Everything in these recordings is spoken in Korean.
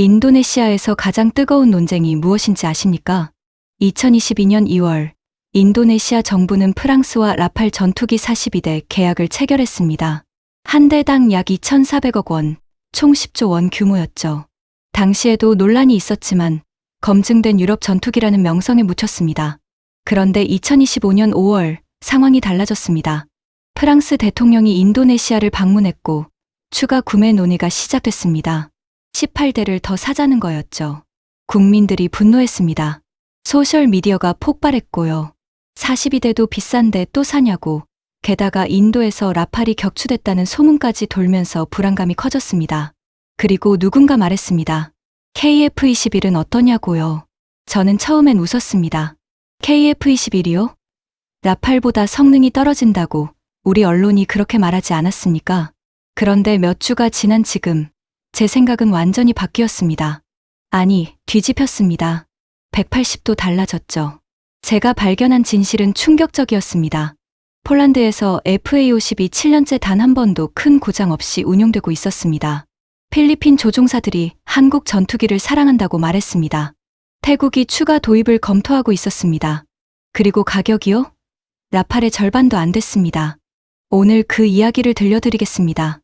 인도네시아에서 가장 뜨거운 논쟁이 무엇인지 아십니까? 2022년 2월, 인도네시아 정부는 프랑스와 라팔 전투기 42대 계약을 체결했습니다. 한 대당 약 2,400억 원, 총 10조 원 규모였죠. 당시에도 논란이 있었지만 검증된 유럽 전투기라는 명성에 묻혔습니다. 그런데 2025년 5월 상황이 달라졌습니다. 프랑스 대통령이 인도네시아를 방문했고 추가 구매 논의가 시작됐습니다. 18대를 더 사자는 거였죠. 국민들이 분노했습니다. 소셜미디어가 폭발했고요. 42대도 비싼데 또 사냐고, 게다가 인도에서 라팔이 격추됐다는 소문까지 돌면서 불안감이 커졌습니다. 그리고 누군가 말했습니다. KF-21은 어떠냐고요. 저는 처음엔 웃었습니다. KF-21이요? 라팔보다 성능이 떨어진다고 우리 언론이 그렇게 말하지 않았습니까? 그런데 몇 주가 지난 지금 제 생각은 완전히 바뀌었습니다. 아니, 뒤집혔습니다. 180도 달라졌죠. 제가 발견한 진실은 충격적이었습니다. 폴란드에서 FA-52 7년째 단 한 번도 큰 고장 없이 운용되고 있었습니다. 필리핀 조종사들이 한국 전투기를 사랑한다고 말했습니다. 태국이 추가 도입을 검토하고 있었습니다. 그리고 가격이요? 라팔의 절반도 안 됐습니다. 오늘 그 이야기를 들려드리겠습니다.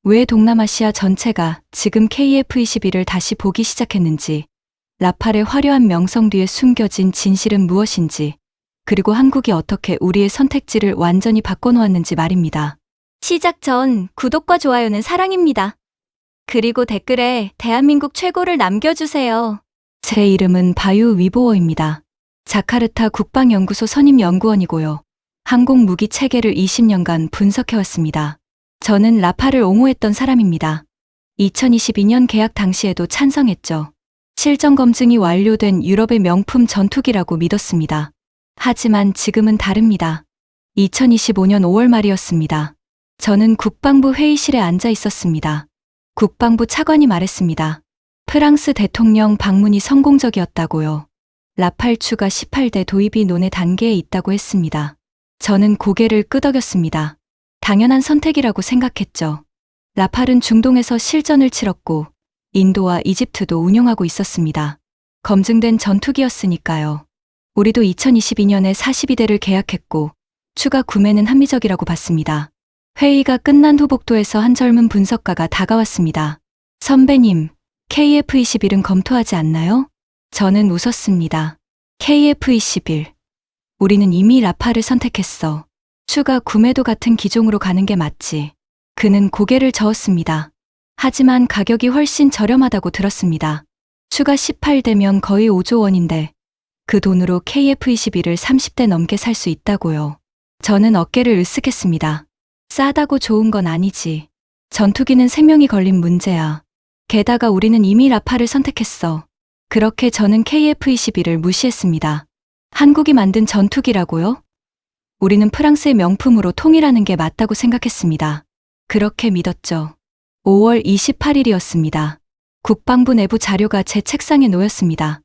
왜 동남아시아 전체가 지금 KF-21을 다시 보기 시작했는지, 라팔의 화려한 명성 뒤에 숨겨진 진실은 무엇인지, 그리고 한국이 어떻게 우리의 선택지를 완전히 바꿔놓았는지 말입니다. 시작 전 구독과 좋아요는 사랑입니다. 그리고 댓글에 대한민국 최고를 남겨주세요. 제 이름은 바유 위보어입니다. 자카르타 국방연구소 선임연구원이고요. 항공무기 체계를 20년간 분석해왔습니다. 저는 라팔을 옹호했던 사람입니다. 2022년 계약 당시에도 찬성했죠. 실전 검증이 완료된 유럽의 명품 전투기라고 믿었습니다. 하지만 지금은 다릅니다. 2025년 5월 말이었습니다. 저는 국방부 회의실에 앉아 있었습니다. 국방부 차관이 말했습니다. 프랑스 대통령 방문이 성공적이었다고요. 라팔 추가 18대 도입이 논의 단계에 있다고 했습니다. 저는 고개를 끄덕였습니다. 당연한 선택이라고 생각했죠. 라팔은 중동에서 실전을 치렀고 인도와 이집트도 운용하고 있었습니다. 검증된 전투기였으니까요. 우리도 2022년에 42대를 계약했고 추가 구매는 합리적이라고 봤습니다. 회의가 끝난 후 복도에서 한 젊은 분석가가 다가왔습니다. 선배님, KF-21은 검토하지 않나요? 저는 웃었습니다. KF-21. 우리는 이미 라팔을 선택했어. 추가 구매도 같은 기종으로 가는 게 맞지. 그는 고개를 저었습니다. 하지만 가격이 훨씬 저렴하다고 들었습니다. 추가 18대면 거의 5조 원인데 그 돈으로 KF-21을 30대 넘게 살 수 있다고요. 저는 어깨를 으쓱했습니다. 싸다고 좋은 건 아니지. 전투기는 생명이 걸린 문제야. 게다가 우리는 이미 라팔을 선택했어. 그렇게 저는 KF-21을 무시했습니다. 한국이 만든 전투기라고요? 우리는 프랑스의 명품으로 통일하는 게 맞다고 생각했습니다. 그렇게 믿었죠. 5월 28일이었습니다. 국방부 내부 자료가 제 책상에 놓였습니다.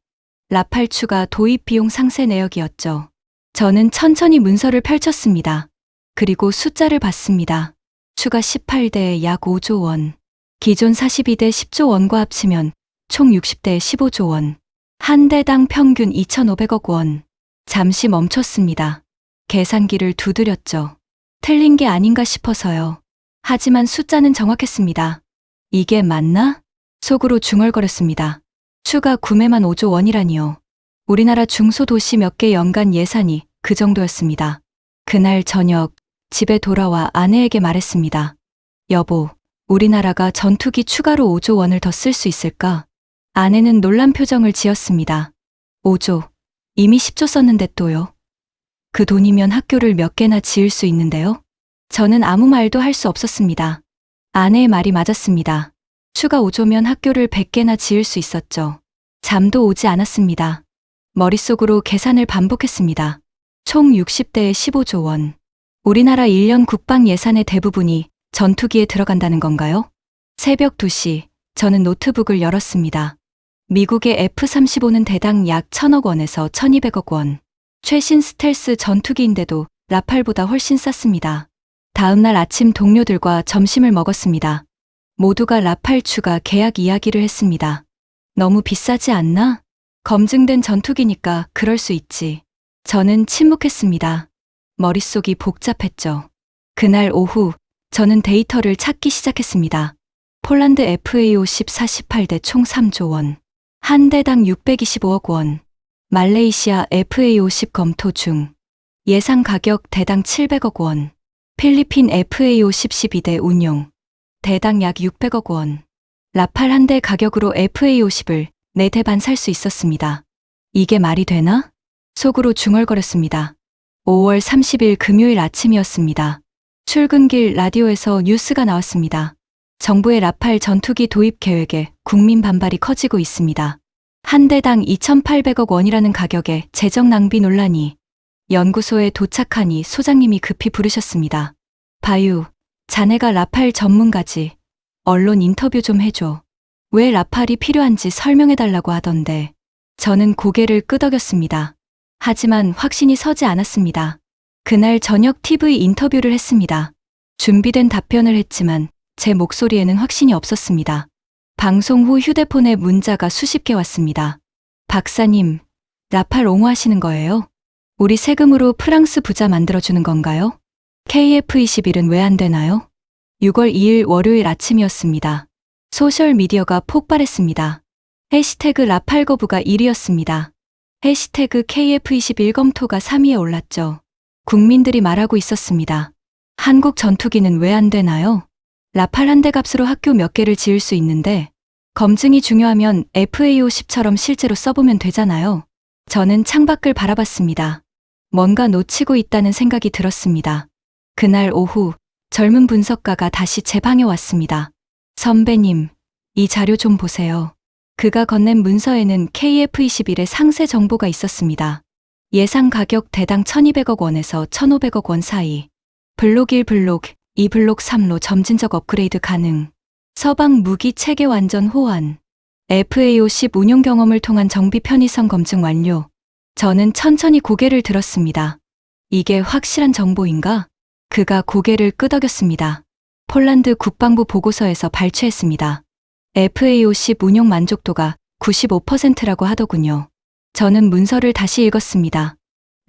라팔 추가 도입 비용 상세 내역이었죠. 저는 천천히 문서를 펼쳤습니다. 그리고 숫자를 봤습니다. 추가 18대에 약 5조 원. 기존 42대 10조 원과 합치면 총 60대에 15조 원. 한 대당 평균 2,500억 원. 잠시 멈췄습니다. 계산기를 두드렸죠. 틀린 게 아닌가 싶어서요. 하지만 숫자는 정확했습니다. 이게 맞나? 속으로 중얼거렸습니다. 추가 구매만 5조 원이라니요. 우리나라 중소도시 몇 개 연간 예산이 그 정도였습니다. 그날 저녁 집에 돌아와 아내에게 말했습니다. 여보, 우리나라가 전투기 추가로 5조 원을 더 쓸 수 있을까? 아내는 놀란 표정을 지었습니다. 5조, 이미 10조 썼는데 또요. 그 돈이면 학교를 몇 개나 지을 수 있는데요. 저는 아무 말도 할 수 없었습니다. 아내의 말이 맞았습니다. 추가 5조면 학교를 100개나 지을 수 있었죠. 잠도 오지 않았습니다. 머릿속으로 계산을 반복했습니다. 총 60대에 15조 원. 우리나라 1년 국방 예산의 대부분이 전투기에 들어간다는 건가요? 새벽 2시, 저는 노트북을 열었습니다. 미국의 F-35는 대당 약 1,000억 원에서 1,200억 원. 최신 스텔스 전투기인데도 라팔보다 훨씬 쌌습니다. 다음 날 아침 동료들과 점심을 먹었습니다. 모두가 라팔 추가 계약 이야기를 했습니다. 너무 비싸지 않나? 검증된 전투기니까 그럴 수 있지. 저는 침묵했습니다. 머릿속이 복잡했죠. 그날 오후 저는 데이터를 찾기 시작했습니다. 폴란드 FA50 48대 총 3조 원. 한 대당 625억 원. 말레이시아 FA50 검토 중. 예상 가격 대당 700억 원. 필리핀 FA50 12대 운용. 대당 약 600억 원. 라팔 한 대 가격으로 FA50을 4대 반 살 수 있었습니다. 이게 말이 되나? 속으로 중얼거렸습니다. 5월 30일 금요일 아침이었습니다. 출근길 라디오에서 뉴스가 나왔습니다. 정부의 라팔 전투기 도입 계획에 국민 반발이 커지고 있습니다. 한 대당 2,800억 원이라는 가격에 재정 낭비 논란이. 연구소에 도착하니 소장님이 급히 부르셨습니다. 바유, 자네가 라팔 전문가지. 언론 인터뷰 좀 해줘. 왜 라팔이 필요한지 설명해달라고 하던데. 저는 고개를 끄덕였습니다. 하지만 확신이 서지 않았습니다. 그날 저녁 TV 인터뷰를 했습니다. 준비된 답변을 했지만 제 목소리에는 확신이 없었습니다. 방송 후 휴대폰에 문자가 수십 개 왔습니다. 박사님, 라팔 옹호하시는 거예요? 우리 세금으로 프랑스 부자 만들어주는 건가요? KF21은 왜 안 되나요? 6월 2일 월요일 아침이었습니다. 소셜미디어가 폭발했습니다. 해시태그 라팔 거부가 1위였습니다. 해시태그 KF21 검토가 3위에 올랐죠. 국민들이 말하고 있었습니다. 한국 전투기는 왜 안 되나요? 라팔 한 대 값으로 학교 몇 개를 지을 수 있는데 검증이 중요하면 FA50처럼 실제로 써보면 되잖아요. 저는 창밖을 바라봤습니다. 뭔가 놓치고 있다는 생각이 들었습니다. 그날 오후 젊은 분석가가 다시 제 방에 왔습니다. 선배님, 이 자료 좀 보세요. 그가 건넨 문서에는 KF21의 상세 정보가 있었습니다. 예상 가격 대당 1,200억 원에서 1,500억 원 사이. 블록 1, 블록 2, 블록 3로 점진적 업그레이드 가능. 서방 무기 체계 완전 호환. FA50 운용 경험을 통한 정비 편의성 검증 완료. 저는 천천히 고개를 들었습니다. 이게 확실한 정보인가? 그가 고개를 끄덕였습니다. 폴란드 국방부 보고서에서 발췌했습니다. FA50 운용 만족도가 95%라고 하더군요. 저는 문서를 다시 읽었습니다.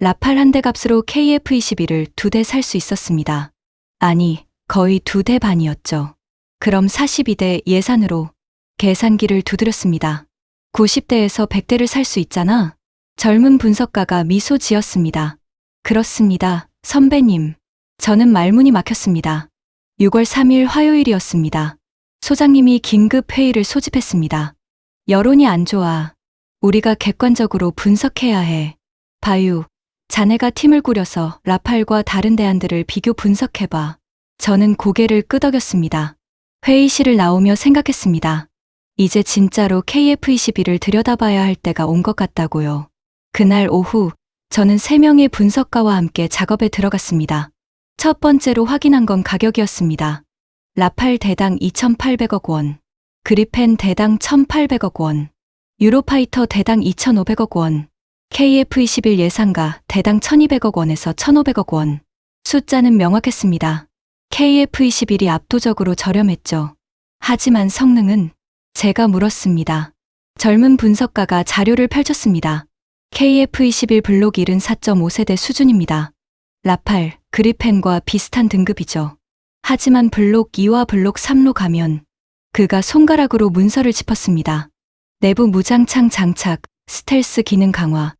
라팔 한 대 값으로 KF21을 2대 살 수 있었습니다. 아니, 거의 2대 반이었죠. 그럼 42대 예산으로 계산기를 두드렸습니다. 90대에서 100대를 살 수 있잖아. 젊은 분석가가 미소 지었습니다. 그렇습니다, 선배님. 저는 말문이 막혔습니다. 6월 3일 화요일이었습니다. 소장님이 긴급 회의를 소집했습니다. 여론이 안 좋아. 우리가 객관적으로 분석해야 해. 바유, 자네가 팀을 꾸려서 라팔과 다른 대안들을 비교 분석해봐. 저는 고개를 끄덕였습니다. 회의실을 나오며 생각했습니다. 이제 진짜로 KF21을 들여다봐야 할 때가 온 것 같다고요. 그날 오후 저는 3명의 분석가와 함께 작업에 들어갔습니다. 첫 번째로 확인한 건 가격이었습니다. 라팔 대당 2,800억 원, 그리펜 대당 1,800억 원, 유로파이터 대당 2,500억 원, KF21 예상가 대당 1,200억 원에서 1,500억 원. 숫자는 명확했습니다. KF21이 압도적으로 저렴했죠. 하지만 성능은? 제가 물었습니다. 젊은 분석가가 자료를 펼쳤습니다. KF21 블록 1은 4.5세대 수준입니다. 라팔, 그리펜과 비슷한 등급이죠. 하지만 블록 2와 블록 3로 가면 그가 손가락으로 문서를 짚었습니다. 내부 무장창 장착, 스텔스 기능 강화,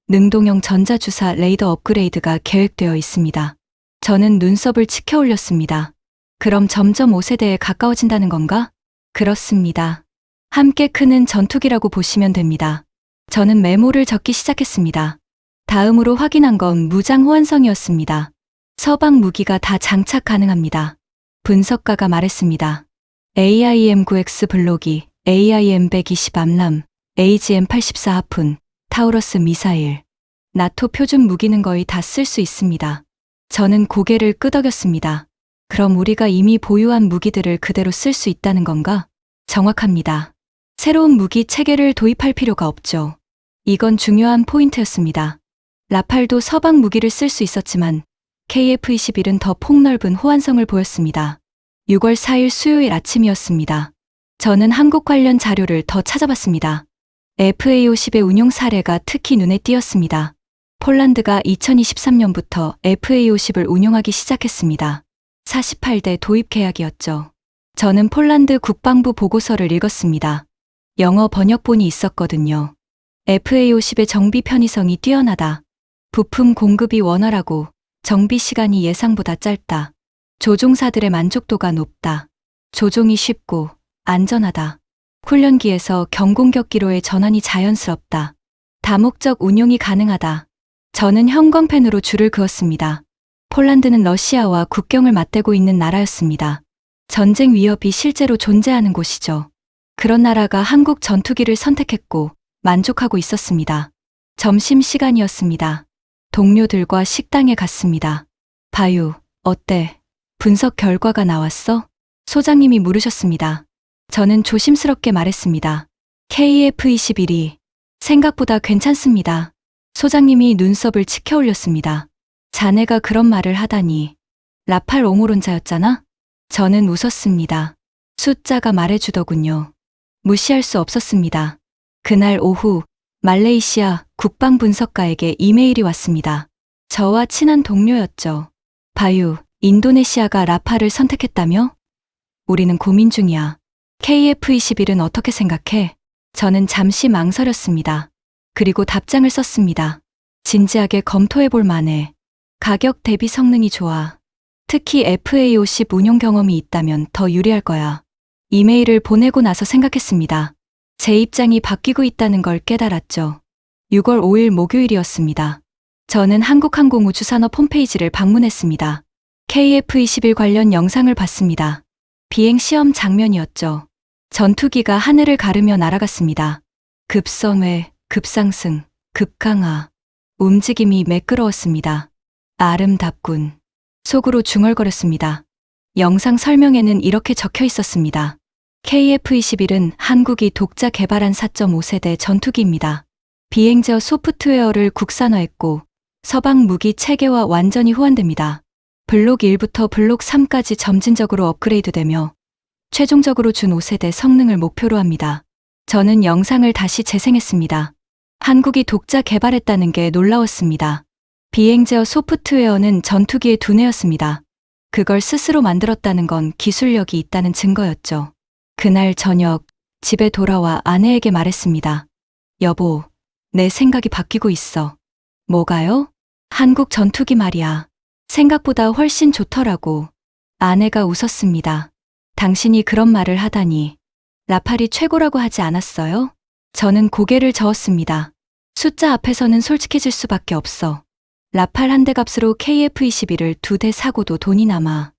능동형 전자주사 레이더 업그레이드가 계획되어 있습니다. 저는 눈썹을 치켜 올렸습니다. 그럼 점점 5세대에 가까워진다는 건가? 그렇습니다. 함께 크는 전투기라고 보시면 됩니다. 저는 메모를 적기 시작했습니다. 다음으로 확인한 건 무장 호환성이었습니다. 서방 무기가 다 장착 가능합니다. 분석가가 말했습니다. AIM-9X 블록이, AIM-120 암람, AGM-84 하푼, 타우러스 미사일. 나토 표준 무기는 거의 다 쓸 수 있습니다. 저는 고개를 끄덕였습니다. 그럼 우리가 이미 보유한 무기들을 그대로 쓸 수 있다는 건가? 정확합니다. 새로운 무기 체계를 도입할 필요가 없죠. 이건 중요한 포인트였습니다. 라팔도 서방 무기를 쓸 수 있었지만 KF21은 더 폭넓은 호환성을 보였습니다. 6월 4일 수요일 아침이었습니다. 저는 한국 관련 자료를 더 찾아봤습니다. FA50의 운용 사례가 특히 눈에 띄었습니다. 폴란드가 2023년부터 FA50을 운용하기 시작했습니다. 48대 도입 계약이었죠. 저는 폴란드 국방부 보고서를 읽었습니다. 영어 번역본이 있었거든요. FA50의 정비 편의성이 뛰어나다. 부품 공급이 원활하고 정비 시간이 예상보다 짧다. 조종사들의 만족도가 높다. 조종이 쉽고 안전하다. 훈련기에서 경공격기로의 전환이 자연스럽다. 다목적 운용이 가능하다. 저는 형광펜으로 줄을 그었습니다. 폴란드는 러시아와 국경을 맞대고 있는 나라였습니다. 전쟁 위협이 실제로 존재하는 곳이죠. 그런 나라가 한국 전투기를 선택했고 만족하고 있었습니다. 점심시간이었습니다. 동료들과 식당에 갔습니다. 바유, 어때? 분석 결과가 나왔어? 소장님이 물으셨습니다. 저는 조심스럽게 말했습니다. KF-21이 생각보다 괜찮습니다. 소장님이 눈썹을 치켜 올렸습니다. 자네가 그런 말을 하다니. 라팔 옹호론자였잖아? 저는 웃었습니다. 숫자가 말해주더군요. 무시할 수 없었습니다. 그날 오후 말레이시아 국방분석가에게 이메일이 왔습니다. 저와 친한 동료였죠. 바유, 인도네시아가 라팔을 선택했다며? 우리는 고민 중이야. KF-21은 어떻게 생각해? 저는 잠시 망설였습니다. 그리고 답장을 썼습니다. 진지하게 검토해볼 만해. 가격 대비 성능이 좋아. 특히 FA50 운용 경험이 있다면 더 유리할 거야. 이메일을 보내고 나서 생각했습니다. 제 입장이 바뀌고 있다는 걸 깨달았죠. 6월 5일 목요일이었습니다. 저는 한국항공우주산업 홈페이지를 방문했습니다. KF-21 관련 영상을 봤습니다. 비행 시험 장면이었죠. 전투기가 하늘을 가르며 날아갔습니다. 급성회, 급상승, 급강하. 움직임이 매끄러웠습니다. 아름답군. 속으로 중얼거렸습니다. 영상 설명에는 이렇게 적혀 있었습니다. KF-21은 한국이 독자 개발한 4.5세대 전투기입니다. 비행저 소프트웨어를 국산화했고 서방 무기 체계와 완전히 호환됩니다. 블록 1부터 블록 3까지 점진적으로 업그레이드되며 최종적으로 준 5세대 성능을 목표로 합니다. 저는 영상을 다시 재생했습니다. 한국이 독자 개발했다는 게 놀라웠습니다. 비행제어 소프트웨어는 전투기의 두뇌였습니다. 그걸 스스로 만들었다는 건 기술력이 있다는 증거였죠. 그날 저녁 집에 돌아와 아내에게 말했습니다. 여보, 내 생각이 바뀌고 있어. 뭐가요? 한국 전투기 말이야. 생각보다 훨씬 좋더라고. 아내가 웃었습니다. 당신이 그런 말을 하다니. 라팔이 최고라고 하지 않았어요? 저는 고개를 저었습니다. 숫자 앞에서는 솔직해질 수밖에 없어. 라팔 한 대 값으로 KF-21을 2대 사고도 돈이 남아.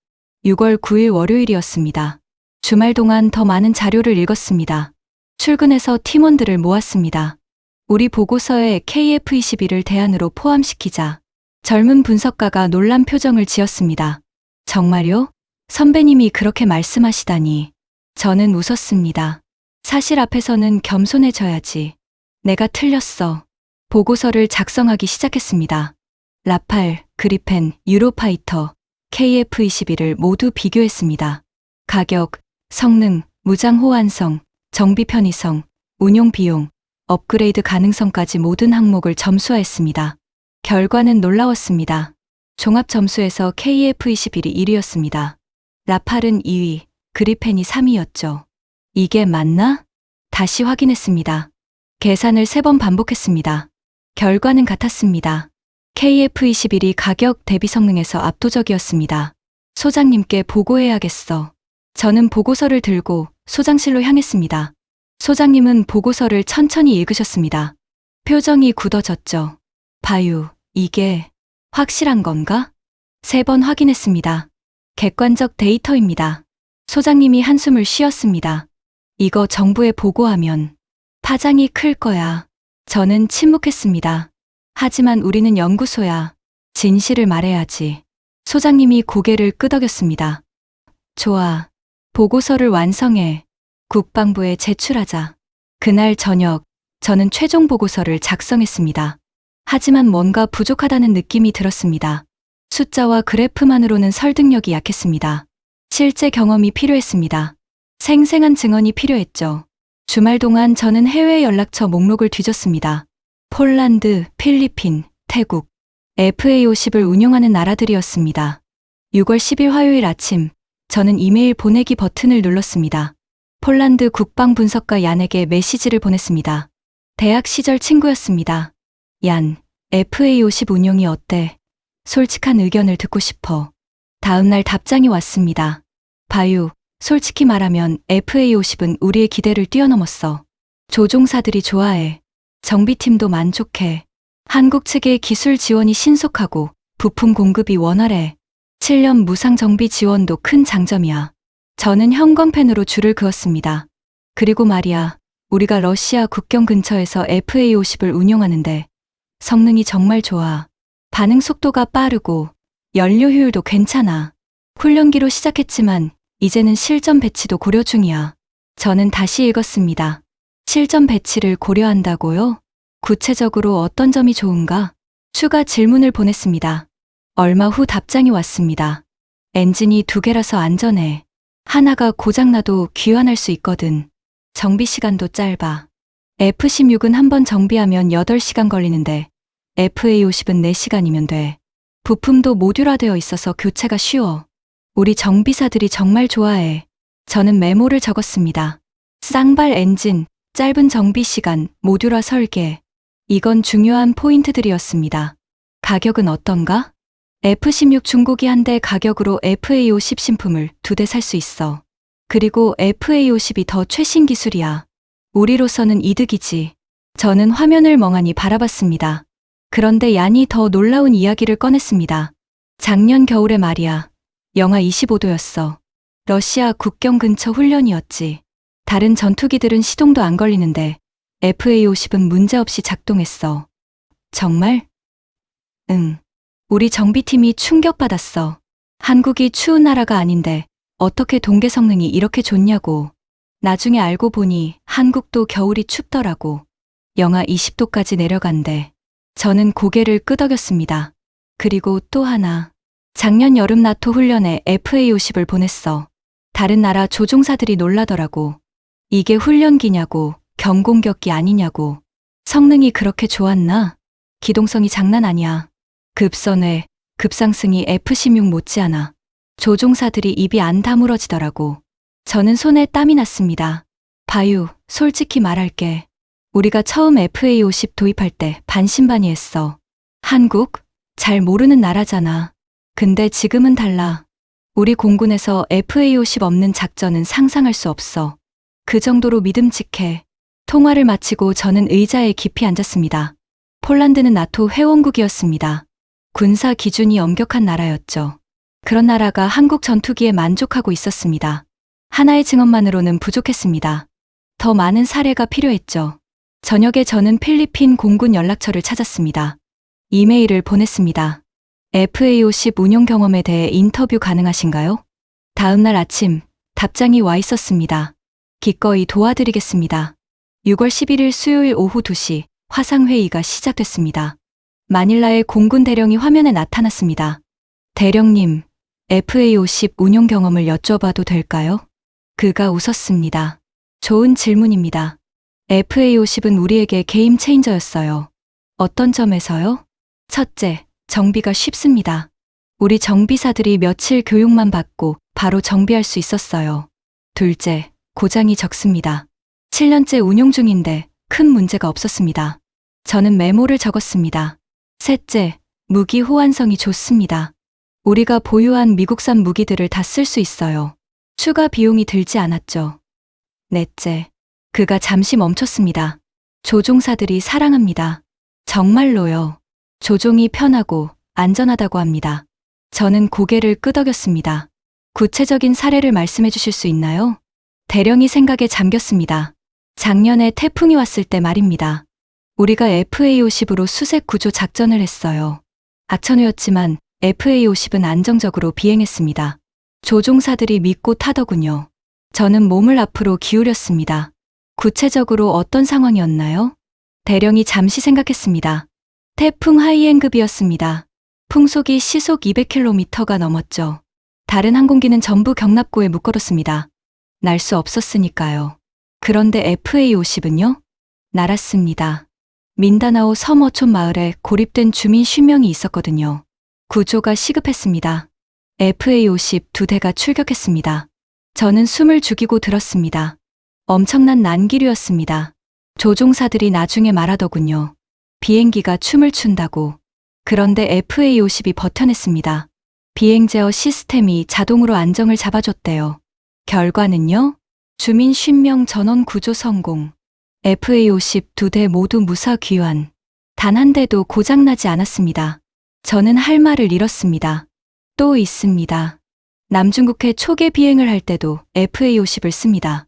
6월 9일 월요일이었습니다. 주말 동안 더 많은 자료를 읽었습니다. 출근해서 팀원들을 모았습니다. 우리 보고서에 KF-21을 대안으로 포함시키자. 젊은 분석가가 놀란 표정을 지었습니다. 정말요? 선배님이 그렇게 말씀하시다니. 저는 웃었습니다. 사실 앞에서는 겸손해져야지. 내가 틀렸어. 보고서를 작성하기 시작했습니다. 라팔, 그리펜, 유로파이터, KF-21을 모두 비교했습니다. 가격, 성능, 무장 호환성, 정비 편의성, 운용 비용, 업그레이드 가능성까지 모든 항목을 점수화했습니다. 결과는 놀라웠습니다. 종합 점수에서 KF-21이 1위였습니다. 라팔은 2위, 그리펜이 3위였죠. 이게 맞나? 다시 확인했습니다. 계산을 3번 반복했습니다. 결과는 같았습니다. KF-21이 가격 대비 성능에서 압도적이었습니다. 소장님께 보고해야겠어. 저는 보고서를 들고 소장실로 향했습니다. 소장님은 보고서를 천천히 읽으셨습니다. 표정이 굳어졌죠. 바유, 이게 확실한 건가? 3번 확인했습니다. 객관적 데이터입니다. 소장님이 한숨을 쉬었습니다. 이거 정부에 보고하면 파장이 클 거야. 저는 침묵했습니다. 하지만 우리는 연구소야. 진실을 말해야지. 소장님이 고개를 끄덕였습니다. 좋아. 보고서를 완성해. 국방부에 제출하자. 그날 저녁, 저는 최종 보고서를 작성했습니다. 하지만 뭔가 부족하다는 느낌이 들었습니다. 숫자와 그래프만으로는 설득력이 약했습니다. 실제 경험이 필요했습니다. 생생한 증언이 필요했죠. 주말 동안 저는 해외 연락처 목록을 뒤졌습니다. 폴란드, 필리핀, 태국, FA50을 운영하는 나라들이었습니다. 6월 10일 화요일 아침, 저는 이메일 보내기 버튼을 눌렀습니다. 폴란드 국방분석가 얀에게 메시지를 보냈습니다. 대학 시절 친구였습니다. 얀, FA50 운영이 어때? 솔직한 의견을 듣고 싶어. 다음날 답장이 왔습니다. 바유, 솔직히 말하면 FA50은 우리의 기대를 뛰어넘었어. 조종사들이 좋아해. 정비팀도 만족해. 한국 측의 기술 지원이 신속하고 부품 공급이 원활해. 7년 무상 정비 지원도 큰 장점이야. 저는 형광펜으로 줄을 그었습니다. 그리고 말이야, 우리가 러시아 국경 근처에서 FA50을 운용하는데 성능이 정말 좋아. 반응 속도가 빠르고 연료 효율도 괜찮아. 훈련기로 시작했지만 이제는 실전 배치도 고려 중이야. 저는 다시 읽었습니다. 실전 배치를 고려한다고요? 구체적으로 어떤 점이 좋은가? 추가 질문을 보냈습니다. 얼마 후 답장이 왔습니다. 엔진이 2개라서 안전해. 하나가 고장나도 귀환할 수 있거든. 정비 시간도 짧아. F-16은 한번 정비하면 8시간 걸리는데 FA-50은 4시간이면 돼. 부품도 모듈화되어 있어서 교체가 쉬워. 우리 정비사들이 정말 좋아해. 저는 메모를 적었습니다. 쌍발 엔진, 짧은 정비 시간, 모듈화 설계. 이건 중요한 포인트들이었습니다. 가격은 어떤가? F-16 중고기 한 대 가격으로 FA-50 신품을 2대 살 수 있어. 그리고 FA-50이 더 최신 기술이야. 우리로서는 이득이지. 저는 화면을 멍하니 바라봤습니다. 그런데 얀이 더 놀라운 이야기를 꺼냈습니다. 작년 겨울에 말이야. 영하 25도였어. 러시아 국경 근처 훈련이었지. 다른 전투기들은 시동도 안 걸리는데 FA-50은 문제없이 작동했어. 정말? 응. 우리 정비팀이 충격받았어. 한국이 추운 나라가 아닌데 어떻게 동계 성능이 이렇게 좋냐고. 나중에 알고 보니 한국도 겨울이 춥더라고. 영하 20도까지 내려간대. 저는 고개를 끄덕였습니다. 그리고 또 하나. 작년 여름 나토 훈련에 FA-50을 보냈어. 다른 나라 조종사들이 놀라더라고. 이게 훈련기냐고, 경공격기 아니냐고. 성능이 그렇게 좋았나? 기동성이 장난 아니야. 급선회, 급상승이 F-16 못지않아. 조종사들이 입이 안 다물어지더라고. 저는 손에 땀이 났습니다. 바유, 솔직히 말할게. 우리가 처음 FA-50 도입할 때 반신반의했어. 한국? 잘 모르는 나라잖아. 근데 지금은 달라. 우리 공군에서 FA-50 없는 작전은 상상할 수 없어. 그 정도로 믿음직해. 통화를 마치고 저는 의자에 깊이 앉았습니다. 폴란드는 나토 회원국이었습니다. 군사 기준이 엄격한 나라였죠. 그런 나라가 한국 전투기에 만족하고 있었습니다. 하나의 증언만으로는 부족했습니다. 더 많은 사례가 필요했죠. 저녁에 저는 필리핀 공군 연락처를 찾았습니다. 이메일을 보냈습니다. FA-50 운용 경험에 대해 인터뷰 가능하신가요? 다음 날 아침 답장이 와 있었습니다. 기꺼이 도와드리겠습니다. 6월 11일 수요일 오후 2시 화상회의가 시작됐습니다. 마닐라의 공군 대령이 화면에 나타났습니다. 대령님, FA-50 운용 경험을 여쭤봐도 될까요? 그가 웃었습니다. 좋은 질문입니다. FA-50은 우리에게 게임 체인저였어요. 어떤 점에서요? 첫째, 정비가 쉽습니다. 우리 정비사들이 며칠 교육만 받고 바로 정비할 수 있었어요. 둘째, 고장이 적습니다. 7년째 운용 중인데 큰 문제가 없었습니다. 저는 메모를 적었습니다. 셋째, 무기 호환성이 좋습니다. 우리가 보유한 미국산 무기들을 다 쓸 수 있어요. 추가 비용이 들지 않았죠. 넷째, 그가 잠시 멈췄습니다. 조종사들이 사랑합니다. 정말로요. 조종이 편하고 안전하다고 합니다. 저는 고개를 끄덕였습니다. 구체적인 사례를 말씀해 주실 수 있나요? 대령이 생각에 잠겼습니다. 작년에 태풍이 왔을 때 말입니다. 우리가 FA-50으로 수색 구조 작전을 했어요. 악천후였지만 FA-50은 안정적으로 비행했습니다. 조종사들이 믿고 타더군요. 저는 몸을 앞으로 기울였습니다. 구체적으로 어떤 상황이었나요? 대령이 잠시 생각했습니다. 태풍 하이엔급이었습니다. 풍속이 시속 200km가 넘었죠. 다른 항공기는 전부 경납고에 묶어뒀습니다. 날 수 없었으니까요. 그런데 FA50은요? 날았습니다. 민다나오 섬 어촌 마을에 고립된 주민 50명이 있었거든요. 구조가 시급했습니다. FA50 2대가 출격했습니다. 저는 숨을 죽이고 들었습니다. 엄청난 난기류였습니다. 조종사들이 나중에 말하더군요. 비행기가 춤을 춘다고. 그런데 FA50이 버텨냈습니다. 비행 제어 시스템이 자동으로 안정을 잡아줬대요. 결과는요? 주민 50명 전원 구조 성공. FA50 2대 모두 무사 귀환. 단 한 대도 고장나지 않았습니다. 저는 할 말을 잃었습니다. 또 있습니다. 남중국해 초계 비행을 할 때도 FA50을 씁니다.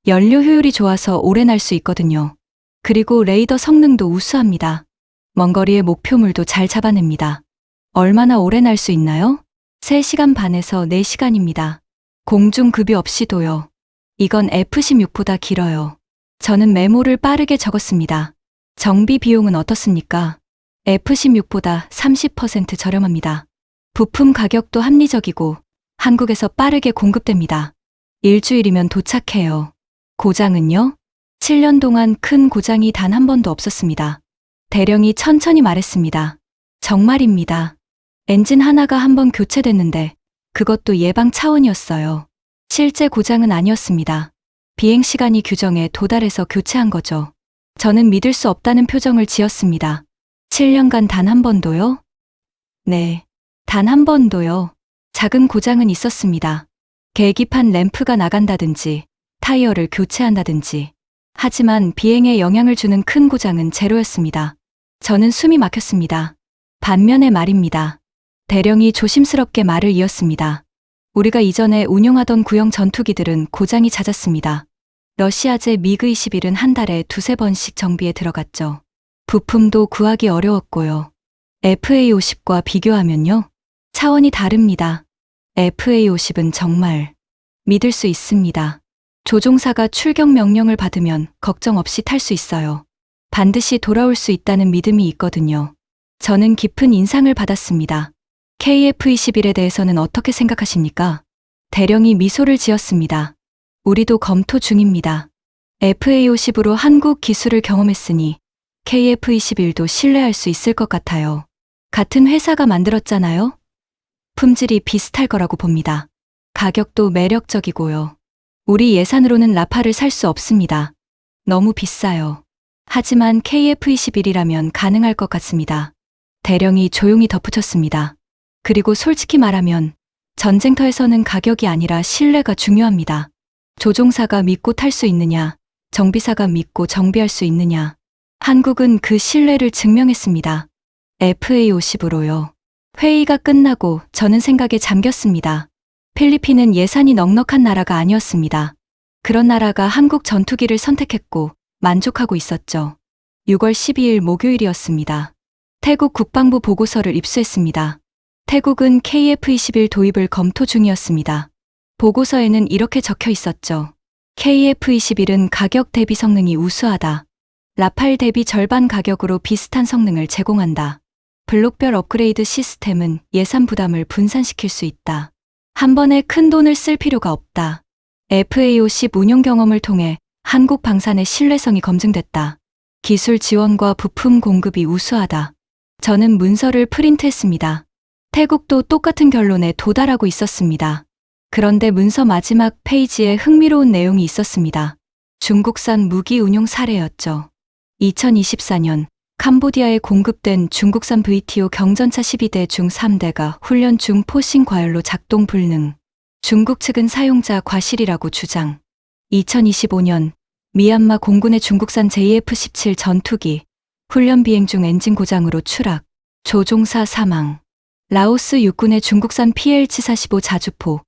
연료 효율이 좋아서 오래 날 수 있거든요. 그리고 레이더 성능도 우수합니다. 먼 거리의 목표물도 잘 잡아냅니다. 얼마나 오래 날 수 있나요? 3시간 반에서 4시간입니다. 공중급유 없이도요. 이건 F-16보다 길어요. 저는 메모를 빠르게 적었습니다. 정비 비용은 어떻습니까? F-16보다 30% 저렴합니다. 부품 가격도 합리적이고 한국에서 빠르게 공급됩니다. 일주일이면 도착해요. 고장은요? 7년 동안 큰 고장이 단 한 번도 없었습니다. 대령이 천천히 말했습니다. 정말입니다. 엔진 하나가 한 번 교체됐는데 그것도 예방 차원이었어요. 실제 고장은 아니었습니다. 비행 시간이 규정에 도달해서 교체한 거죠. 저는 믿을 수 없다는 표정을 지었습니다. 7년간 단 한 번도요? 네, 단 한 번도요. 작은 고장은 있었습니다. 계기판 램프가 나간다든지 타이어를 교체한다든지. 하지만 비행에 영향을 주는 큰 고장은 제로였습니다. 저는 숨이 막혔습니다. 반면에 말입니다. 대령이 조심스럽게 말을 이었습니다. 우리가 이전에 운용하던 구형 전투기들은 고장이 잦았습니다. 러시아제 미그 21은 한 달에 2~3번씩 정비에 들어갔죠. 부품도 구하기 어려웠고요. FA50과 비교하면요. 차원이 다릅니다. FA50은 정말 믿을 수 있습니다. 조종사가 출격 명령을 받으면 걱정 없이 탈 수 있어요. 반드시 돌아올 수 있다는 믿음이 있거든요. 저는 깊은 인상을 받았습니다. KF-21에 대해서는 어떻게 생각하십니까? 대령이 미소를 지었습니다. 우리도 검토 중입니다. FA50으로 한국 기술을 경험했으니 KF-21도 신뢰할 수 있을 것 같아요. 같은 회사가 만들었잖아요? 품질이 비슷할 거라고 봅니다. 가격도 매력적이고요. 우리 예산으로는 라파를 살 수 없습니다. 너무 비싸요. 하지만 KF-21이라면 가능할 것 같습니다. 대령이 조용히 덧붙였습니다. 그리고 솔직히 말하면 전쟁터에서는 가격이 아니라 신뢰가 중요합니다. 조종사가 믿고 탈 수 있느냐, 정비사가 믿고 정비할 수 있느냐. 한국은 그 신뢰를 증명했습니다. FA50으로요. 회의가 끝나고 저는 생각에 잠겼습니다. 필리핀은 예산이 넉넉한 나라가 아니었습니다. 그런 나라가 한국 전투기를 선택했고 만족하고 있었죠. 6월 12일 목요일이었습니다. 태국 국방부 보고서를 입수했습니다. 태국은 KF-21 도입을 검토 중이었습니다. 보고서에는 이렇게 적혀 있었죠. KF-21은 가격 대비 성능이 우수하다. 라팔 대비 절반 가격으로 비슷한 성능을 제공한다. 블록별 업그레이드 시스템은 예산 부담을 분산시킬 수 있다. 한 번에 큰 돈을 쓸 필요가 없다. FA50 운용 경험을 통해 한국 방산의 신뢰성이 검증됐다. 기술 지원과 부품 공급이 우수하다. 저는 문서를 프린트했습니다. 태국도 똑같은 결론에 도달하고 있었습니다. 그런데 문서 마지막 페이지에 흥미로운 내용이 있었습니다. 중국산 무기 운용 사례였죠. 2024년 캄보디아에 공급된 중국산 VTO 경전차 12대 중 3대가 훈련 중 포싱 과열로 작동 불능. 중국 측은 사용자 과실이라고 주장. 2025년 미얀마 공군의 중국산 JF-17 전투기 훈련 비행 중 엔진 고장으로 추락. 조종사 사망. 라오스 육군의 중국산 PL-745 자주포.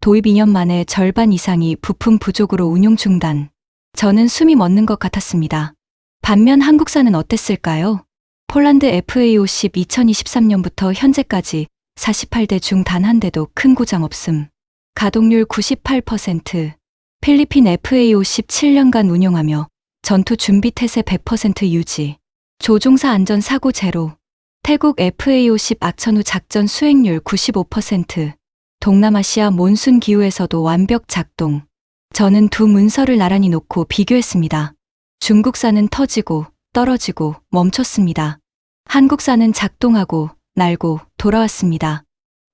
도입 2년 만에 절반 이상이 부품 부족으로 운용 중단. 저는 숨이 멎는 것 같았습니다. 반면 한국산은 어땠을까요? 폴란드 FA50 2023년부터 현재까지 48대 중 단 한 대도 큰 고장 없음. 가동률 98%. 필리핀 FA50 7년간 운용하며 전투 준비 태세 100% 유지. 조종사 안전 사고 제로. 태국 FA50 악천 후 작전 수행률 95%. 동남아시아 몬순 기후에서도 완벽 작동. 저는 두 문서를 나란히 놓고 비교했습니다. 중국사는 터지고 떨어지고 멈췄습니다. 한국사는 작동하고 날고 돌아왔습니다.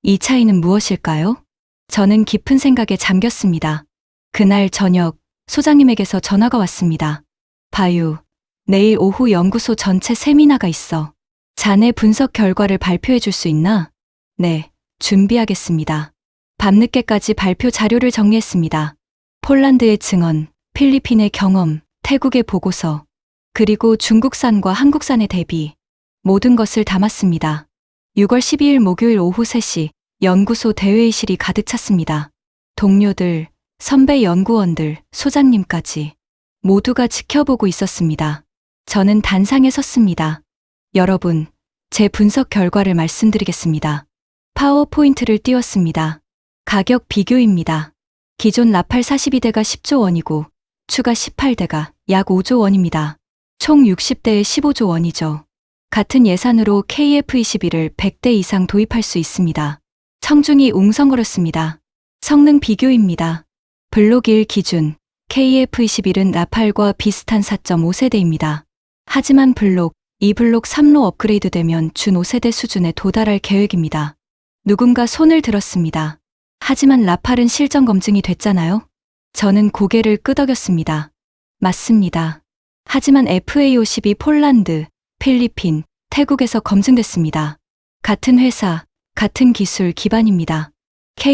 이 차이는 무엇일까요? 저는 깊은 생각에 잠겼습니다. 그날 저녁 소장님에게서 전화가 왔습니다. 바유, 내일 오후 연구소 전체 세미나가 있어. 자네 분석 결과를 발표해 줄 수 있나? 네, 준비하겠습니다. 밤늦게까지 발표 자료를 정리했습니다. 폴란드의 증언, 필리핀의 경험, 태국의 보고서, 그리고 중국산과 한국산의 대비, 모든 것을 담았습니다. 6월 12일 목요일 오후 3시 연구소 대회의실이 가득 찼습니다. 동료들, 선배 연구원들, 소장님까지 모두가 지켜보고 있었습니다. 저는 단상에 섰습니다. 여러분, 제 분석 결과를 말씀드리겠습니다. 파워포인트를 띄웠습니다. 가격 비교입니다. 기존 라팔 42대가 10조 원이고 추가 18대가 약 5조 원입니다. 총 60대에 15조 원이죠. 같은 예산으로 KF-21을 100대 이상 도입할 수 있습니다. 청중이 웅성거렸습니다. 성능 비교입니다. 블록 1 기준 KF-21은 라팔과 비슷한 4.5세대입니다. 하지만 블록 2, 블록 3로 업그레이드되면 준 5세대 수준에 도달할 계획입니다. 누군가 손을 들었습니다. 하지만 라팔은 실전 검증이 됐잖아요? 저는 고개를 끄덕였습니다. 맞습니다. 하지만 FA-52 폴란드, 필리핀, 태국에서 검증됐습니다. 같은 회사, 같은 기술 기반입니다.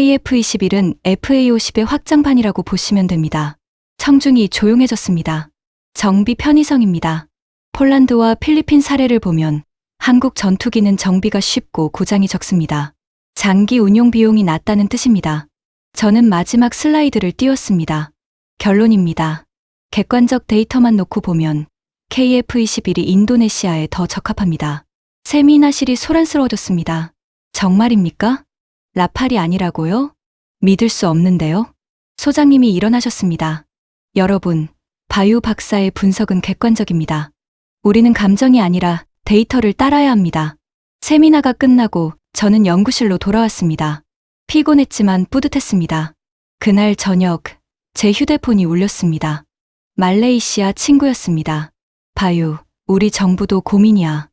KF-21은 FA-50의 확장판이라고 보시면 됩니다. 청중이 조용해졌습니다. 정비 편의성입니다. 폴란드와 필리핀 사례를 보면 한국 전투기는 정비가 쉽고 고장이 적습니다. 장기 운용 비용이 낮다는 뜻입니다. 저는 마지막 슬라이드를 띄웠습니다. 결론입니다. 객관적 데이터만 놓고 보면 KF-21이 인도네시아에 더 적합합니다. 세미나실이 소란스러워졌습니다. 정말입니까? 라팔이 아니라고요? 믿을 수 없는데요? 소장님이 일어나셨습니다. 여러분, 바유 박사의 분석은 객관적입니다. 우리는 감정이 아니라 데이터를 따라야 합니다. 세미나가 끝나고 저는 연구실로 돌아왔습니다. 피곤했지만 뿌듯했습니다. 그날 저녁 제 휴대폰이 울렸습니다. 말레이시아 친구였습니다. 바유, 우리 정부도 고민이야.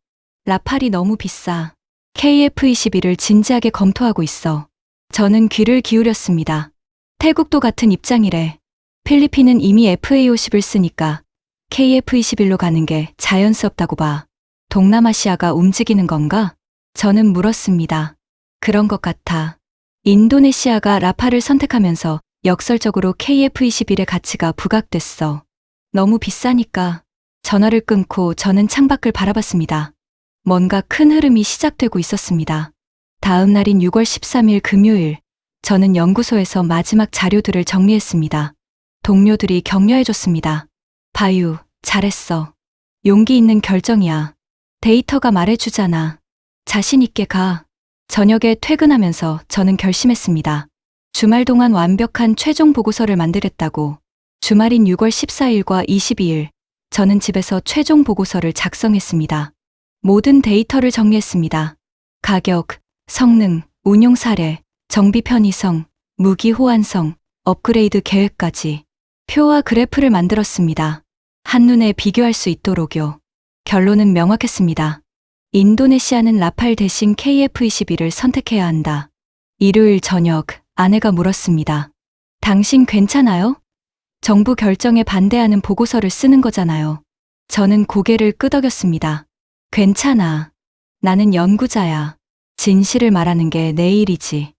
라팔이 너무 비싸. KF-21을 진지하게 검토하고 있어. 저는 귀를 기울였습니다. 태국도 같은 입장이래. 필리핀은 이미 FA-50을 쓰니까 KF-21로 가는 게 자연스럽다고 봐. 동남아시아가 움직이는 건가? 저는 물었습니다. 그런 것 같아. 인도네시아가 라팔을 선택하면서 역설적으로 KF-21의 가치가 부각됐어. 너무 비싸니까. 전화를 끊고 저는 창밖을 바라봤습니다. 뭔가 큰 흐름이 시작되고 있었습니다. 다음 날인 6월 13일 금요일, 저는 연구소에서 마지막 자료들을 정리했습니다. 동료들이 격려해줬습니다. 바유, 잘했어. 용기 있는 결정이야. 데이터가 말해주잖아. 자신 있게 가. 저녁에 퇴근하면서 저는 결심했습니다. 주말 동안 완벽한 최종 보고서를 만들겠다고. 주말인 6월 14일과 22일, 저는 집에서 최종 보고서를 작성했습니다. 모든 데이터를 정리했습니다. 가격, 성능, 운용 사례, 정비 편의성, 무기 호환성, 업그레이드 계획까지 표와 그래프를 만들었습니다. 한눈에 비교할 수 있도록요. 결론은 명확했습니다. 인도네시아는 라팔 대신 KF-21을 선택해야 한다. 일요일 저녁 아내가 물었습니다. 당신 괜찮아요? 정부 결정에 반대하는 보고서를 쓰는 거잖아요. 저는 고개를 끄덕였습니다. 괜찮아. 나는 연구자야. 진실을 말하는 게 내 일이지.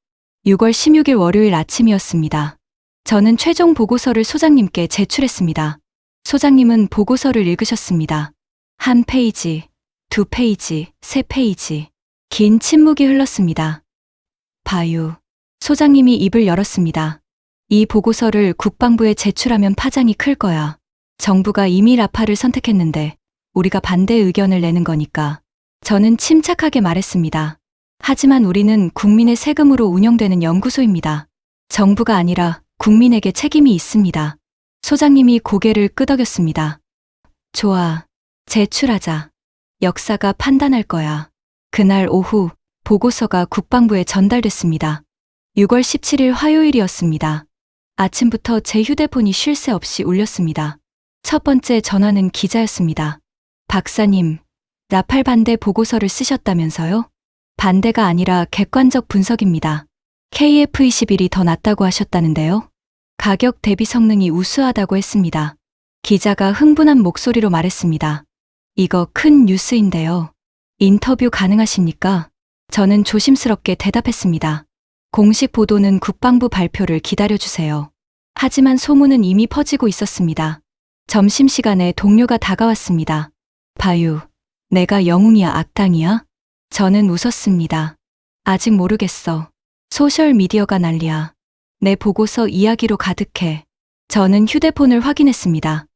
6월 16일 월요일 아침이었습니다. 저는 최종 보고서를 소장님께 제출했습니다. 소장님은 보고서를 읽으셨습니다. 한 페이지, 두 페이지, 세 페이지. 긴 침묵이 흘렀습니다. 바유. 소장님이 입을 열었습니다. 이 보고서를 국방부에 제출하면 파장이 클 거야. 정부가 이미 라팔을 선택했는데 우리가 반대 의견을 내는 거니까. 저는 침착하게 말했습니다. 하지만 우리는 국민의 세금으로 운영되는 연구소입니다. 정부가 아니라 국민에게 책임이 있습니다. 소장님이 고개를 끄덕였습니다. 좋아. 제출하자. 역사가 판단할 거야. 그날 오후 보고서가 국방부에 전달됐습니다. 6월 17일 화요일이었습니다. 아침부터 제 휴대폰이 쉴 새 없이 울렸습니다. 첫 번째 전화는 기자였습니다. 박사님, 라팔 반대 보고서를 쓰셨다면서요? 반대가 아니라 객관적 분석입니다. KF21이 더 낫다고 하셨다는데요. 가격 대비 성능이 우수하다고 했습니다. 기자가 흥분한 목소리로 말했습니다. 이거 큰 뉴스인데요. 인터뷰 가능하십니까? 저는 조심스럽게 대답했습니다. 공식 보도는 국방부 발표를 기다려주세요. 하지만 소문은 이미 퍼지고 있었습니다. 점심시간에 동료가 다가왔습니다. 바유, 내가 영웅이야 악당이야? 저는 웃었습니다. 아직 모르겠어. 소셜미디어가 난리야. 내 보고서 이야기로 가득해. 저는 휴대폰을 확인했습니다.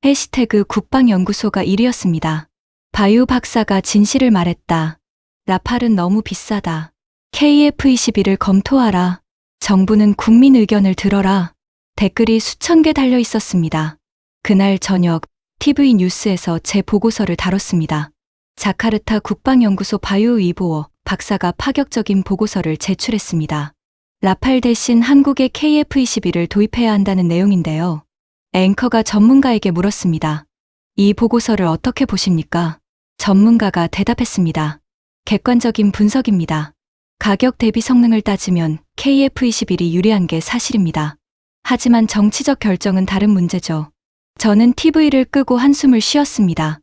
해시태그 국방연구소가 1위였습니다. 바유 박사가 진실을 말했다. 라팔은 너무 비싸다. KF21을 검토하라. 정부는 국민 의견을 들어라. 댓글이 수천 개 달려 있었습니다. 그날 저녁 TV 뉴스에서 제 보고서를 다뤘습니다. 자카르타 국방연구소 바유 위보어 박사가 파격적인 보고서를 제출했습니다. 라팔 대신 한국에 KF21을 도입해야 한다는 내용인데요. 앵커가 전문가에게 물었습니다. 이 보고서를 어떻게 보십니까? 전문가가 대답했습니다. 객관적인 분석입니다. 가격 대비 성능을 따지면 KF21이 유리한 게 사실입니다. 하지만 정치적 결정은 다른 문제죠. 저는 TV를 끄고 한숨을 쉬었습니다.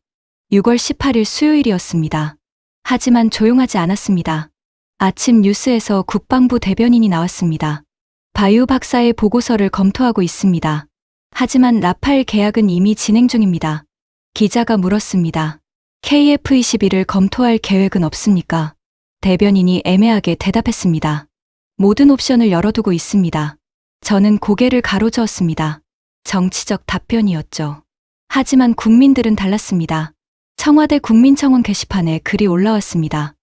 6월 18일 수요일이었습니다. 하지만 조용하지 않았습니다. 아침 뉴스에서 국방부 대변인이 나왔습니다. 바유 박사의 보고서를 검토하고 있습니다. 하지만 라팔 계약은 이미 진행 중입니다. 기자가 물었습니다. KF21을 검토할 계획은 없습니까? 대변인이 애매하게 대답했습니다. 모든 옵션을 열어두고 있습니다. 저는 고개를 가로저었습니다. 정치적 답변이었죠. 하지만 국민들은 달랐습니다. 청와대 국민청원 게시판에 글이 올라왔습니다.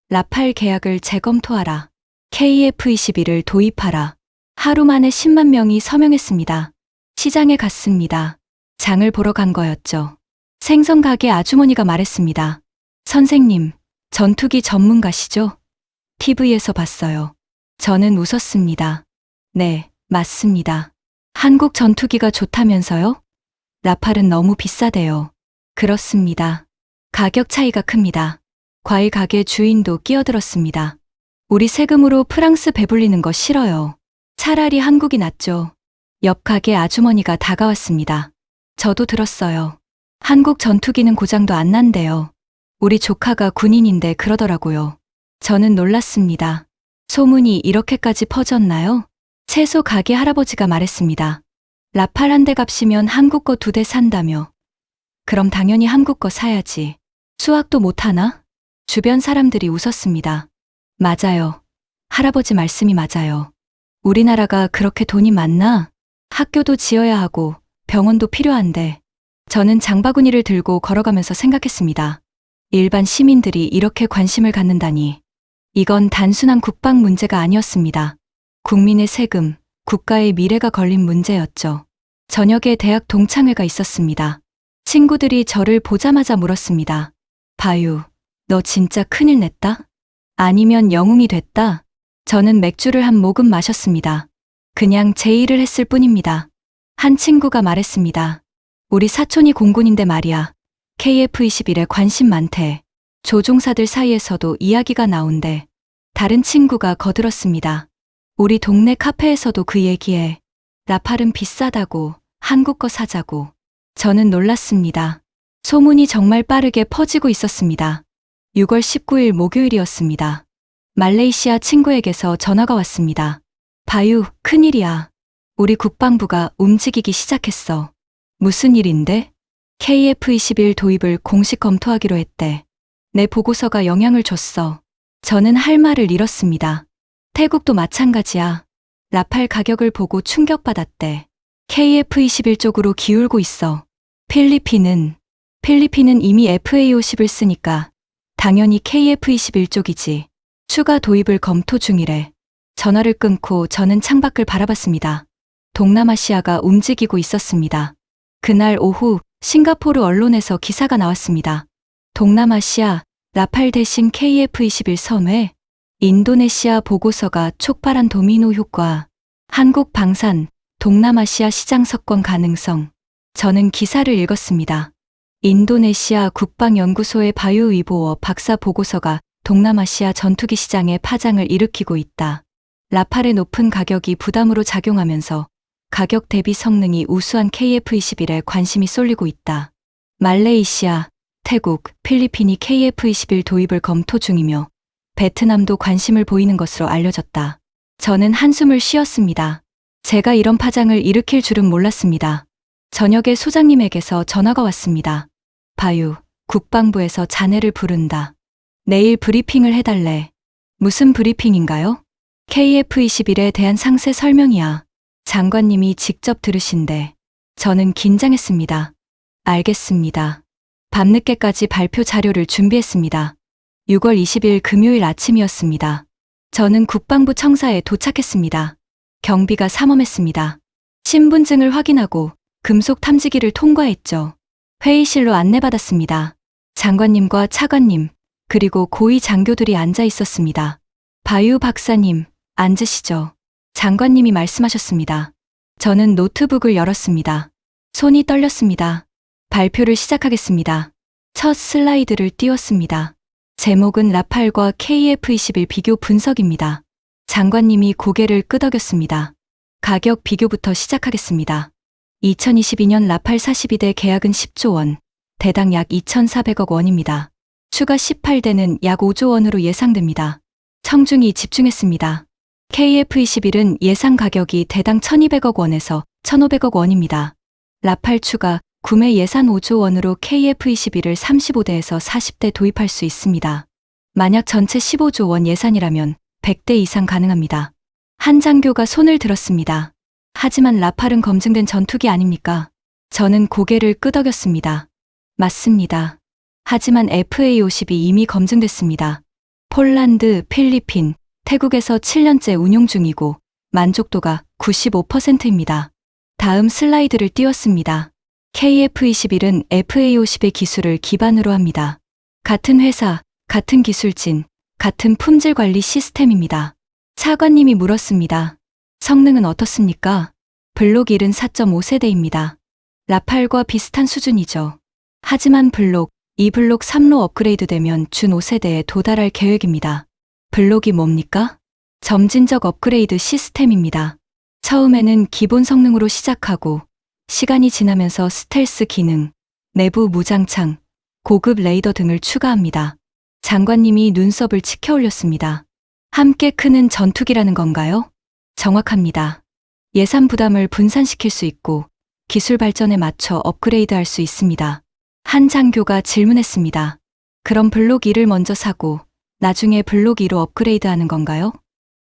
라팔 계약을 재검토하라. KF21을 도입하라. 하루 만에 10만 명이 서명했습니다. 시장에 갔습니다. 장을 보러 간 거였죠. 생선 가게 아주머니가 말했습니다. 선생님, 전투기 전문가시죠? TV에서 봤어요. 저는 웃었습니다. 네, 맞습니다. 한국 전투기가 좋다면서요? 라팔은 너무 비싸대요. 그렇습니다. 가격 차이가 큽니다. 과일 가게 주인도 끼어들었습니다. 우리 세금으로 프랑스 배불리는 거 싫어요. 차라리 한국이 낫죠. 옆 가게 아주머니가 다가왔습니다. 저도 들었어요. 한국 전투기는 고장도 안 난대요. 우리 조카가 군인인데 그러더라고요. 저는 놀랐습니다. 소문이 이렇게까지 퍼졌나요? 채소 가게 할아버지가 말했습니다. 라팔 한 대 값이면 한국 거 2대 산다며. 그럼 당연히 한국 거 사야지. 수학도 못하나? 주변 사람들이 웃었습니다. 맞아요. 할아버지 말씀이 맞아요. 우리나라가 그렇게 돈이 많나? 학교도 지어야 하고 병원도 필요한데. 저는 장바구니를 들고 걸어가면서 생각했습니다. 일반 시민들이 이렇게 관심을 갖는다니. 이건 단순한 국방 문제가 아니었습니다. 국민의 세금, 국가의 미래가 걸린 문제였죠. 저녁에 대학 동창회가 있었습니다. 친구들이 저를 보자마자 물었습니다. 바유, 너 진짜 큰일 냈다? 아니면 영웅이 됐다? 저는 맥주를 한 모금 마셨습니다. 그냥 제 일을 했을 뿐입니다. 한 친구가 말했습니다. 우리 사촌이 공군인데 말이야. KF21에 관심 많대. 조종사들 사이에서도 이야기가 나온대. 다른 친구가 거들었습니다. 우리 동네 카페에서도 그 얘기해. 라팔은 비싸다고, 한국 거 사자고. 저는 놀랐습니다. 소문이 정말 빠르게 퍼지고 있었습니다. 6월 19일 목요일이었습니다. 말레이시아 친구에게서 전화가 왔습니다. 바유, 큰일이야. 우리 국방부가 움직이기 시작했어. 무슨 일인데? KF21 도입을 공식 검토하기로 했대. 내 보고서가 영향을 줬어. 저는 할 말을 잃었습니다. 태국도 마찬가지야. 라팔 가격을 보고 충격받았대. KF21 쪽으로 기울고 있어. 필리핀은 이미 FA50을 쓰니까 당연히 KF21 쪽이지. 추가 도입을 검토 중이래. 전화를 끊고 저는 창밖을 바라봤습니다. 동남아시아가 움직이고 있었습니다. 그날 오후 싱가포르 언론에서 기사가 나왔습니다. 동남아시아, 라팔 대신 KF21 선회, 인도네시아 보고서가 촉발한 도미노 효과, 한국 방산, 동남아시아 시장 석권 가능성. 저는 기사를 읽었습니다. 인도네시아 국방연구소의 바유 위보어 박사 보고서가 동남아시아 전투기 시장에 파장을 일으키고 있다. 라팔의 높은 가격이 부담으로 작용하면서 가격 대비 성능이 우수한 KF-21에 관심이 쏠리고 있다. 말레이시아, 태국, 필리핀이 KF-21 도입을 검토 중이며 베트남도 관심을 보이는 것으로 알려졌다. 저는 한숨을 쉬었습니다. 제가 이런 파장을 일으킬 줄은 몰랐습니다. 저녁에 소장님에게서 전화가 왔습니다. 바유, 국방부에서 자네를 부른다. 내일 브리핑을 해달래. 무슨 브리핑인가요? KF-21에 대한 상세 설명이야. 장관님이 직접 들으신대. 저는 긴장했습니다. 알겠습니다. 밤늦게까지 발표 자료를 준비했습니다. 6월 20일 금요일 아침이었습니다. 저는 국방부 청사에 도착했습니다. 경비가 삼엄했습니다. 신분증을 확인하고 금속 탐지기를 통과했죠. 회의실로 안내받았습니다. 장관님과 차관님, 그리고 고위 장교들이 앉아 있었습니다. 바유 박사님, 앉으시죠. 장관님이 말씀하셨습니다. 저는 노트북을 열었습니다. 손이 떨렸습니다. 발표를 시작하겠습니다. 첫 슬라이드를 띄웠습니다. 제목은 라팔과 KF-21 비교 분석입니다. 장관님이 고개를 끄덕였습니다. 가격 비교부터 시작하겠습니다. 2022년 라팔 42대 계약은 10조 원, 대당 약 2,400억 원입니다. 추가 18대는 약 5조 원으로 예상됩니다. 청중이 집중했습니다. KF-21은 예상 가격이 대당 1,200억 원에서 1,500억 원입니다. 라팔 추가 구매 예산 5조 원으로 KF-21을 35대에서 40대 도입할 수 있습니다. 만약 전체 15조 원 예산이라면 100대 이상 가능합니다. 한 장교가 손을 들었습니다. 하지만 라팔은 검증된 전투기 아닙니까? 저는 고개를 끄덕였습니다. 맞습니다. 하지만 FA-50이 이미 검증됐습니다. 폴란드, 필리핀, 태국에서 7년째 운용 중이고 만족도가 95%입니다. 다음 슬라이드를 띄웠습니다. KF-21은 FA-50의 기술을 기반으로 합니다. 같은 회사, 같은 기술진, 같은 품질 관리 시스템입니다. 차관님이 물었습니다. 성능은 어떻습니까? 블록 1은 4.5세대입니다. 라팔과 비슷한 수준이죠. 하지만 블록 2, 블록 3로 업그레이드되면 준 5세대에 도달할 계획입니다. 블록이 뭡니까? 점진적 업그레이드 시스템입니다. 처음에는 기본 성능으로 시작하고 시간이 지나면서 스텔스 기능, 내부 무장창, 고급 레이더 등을 추가합니다. 장관님이 눈썹을 치켜 올렸습니다. 함께 크는 전투기라는 건가요? 정확합니다. 예산 부담을 분산시킬 수 있고 기술 발전에 맞춰 업그레이드할 수 있습니다. 한 장교가 질문했습니다. 그럼 블록 2를 먼저 사고 나중에 블록 2로 업그레이드하는 건가요?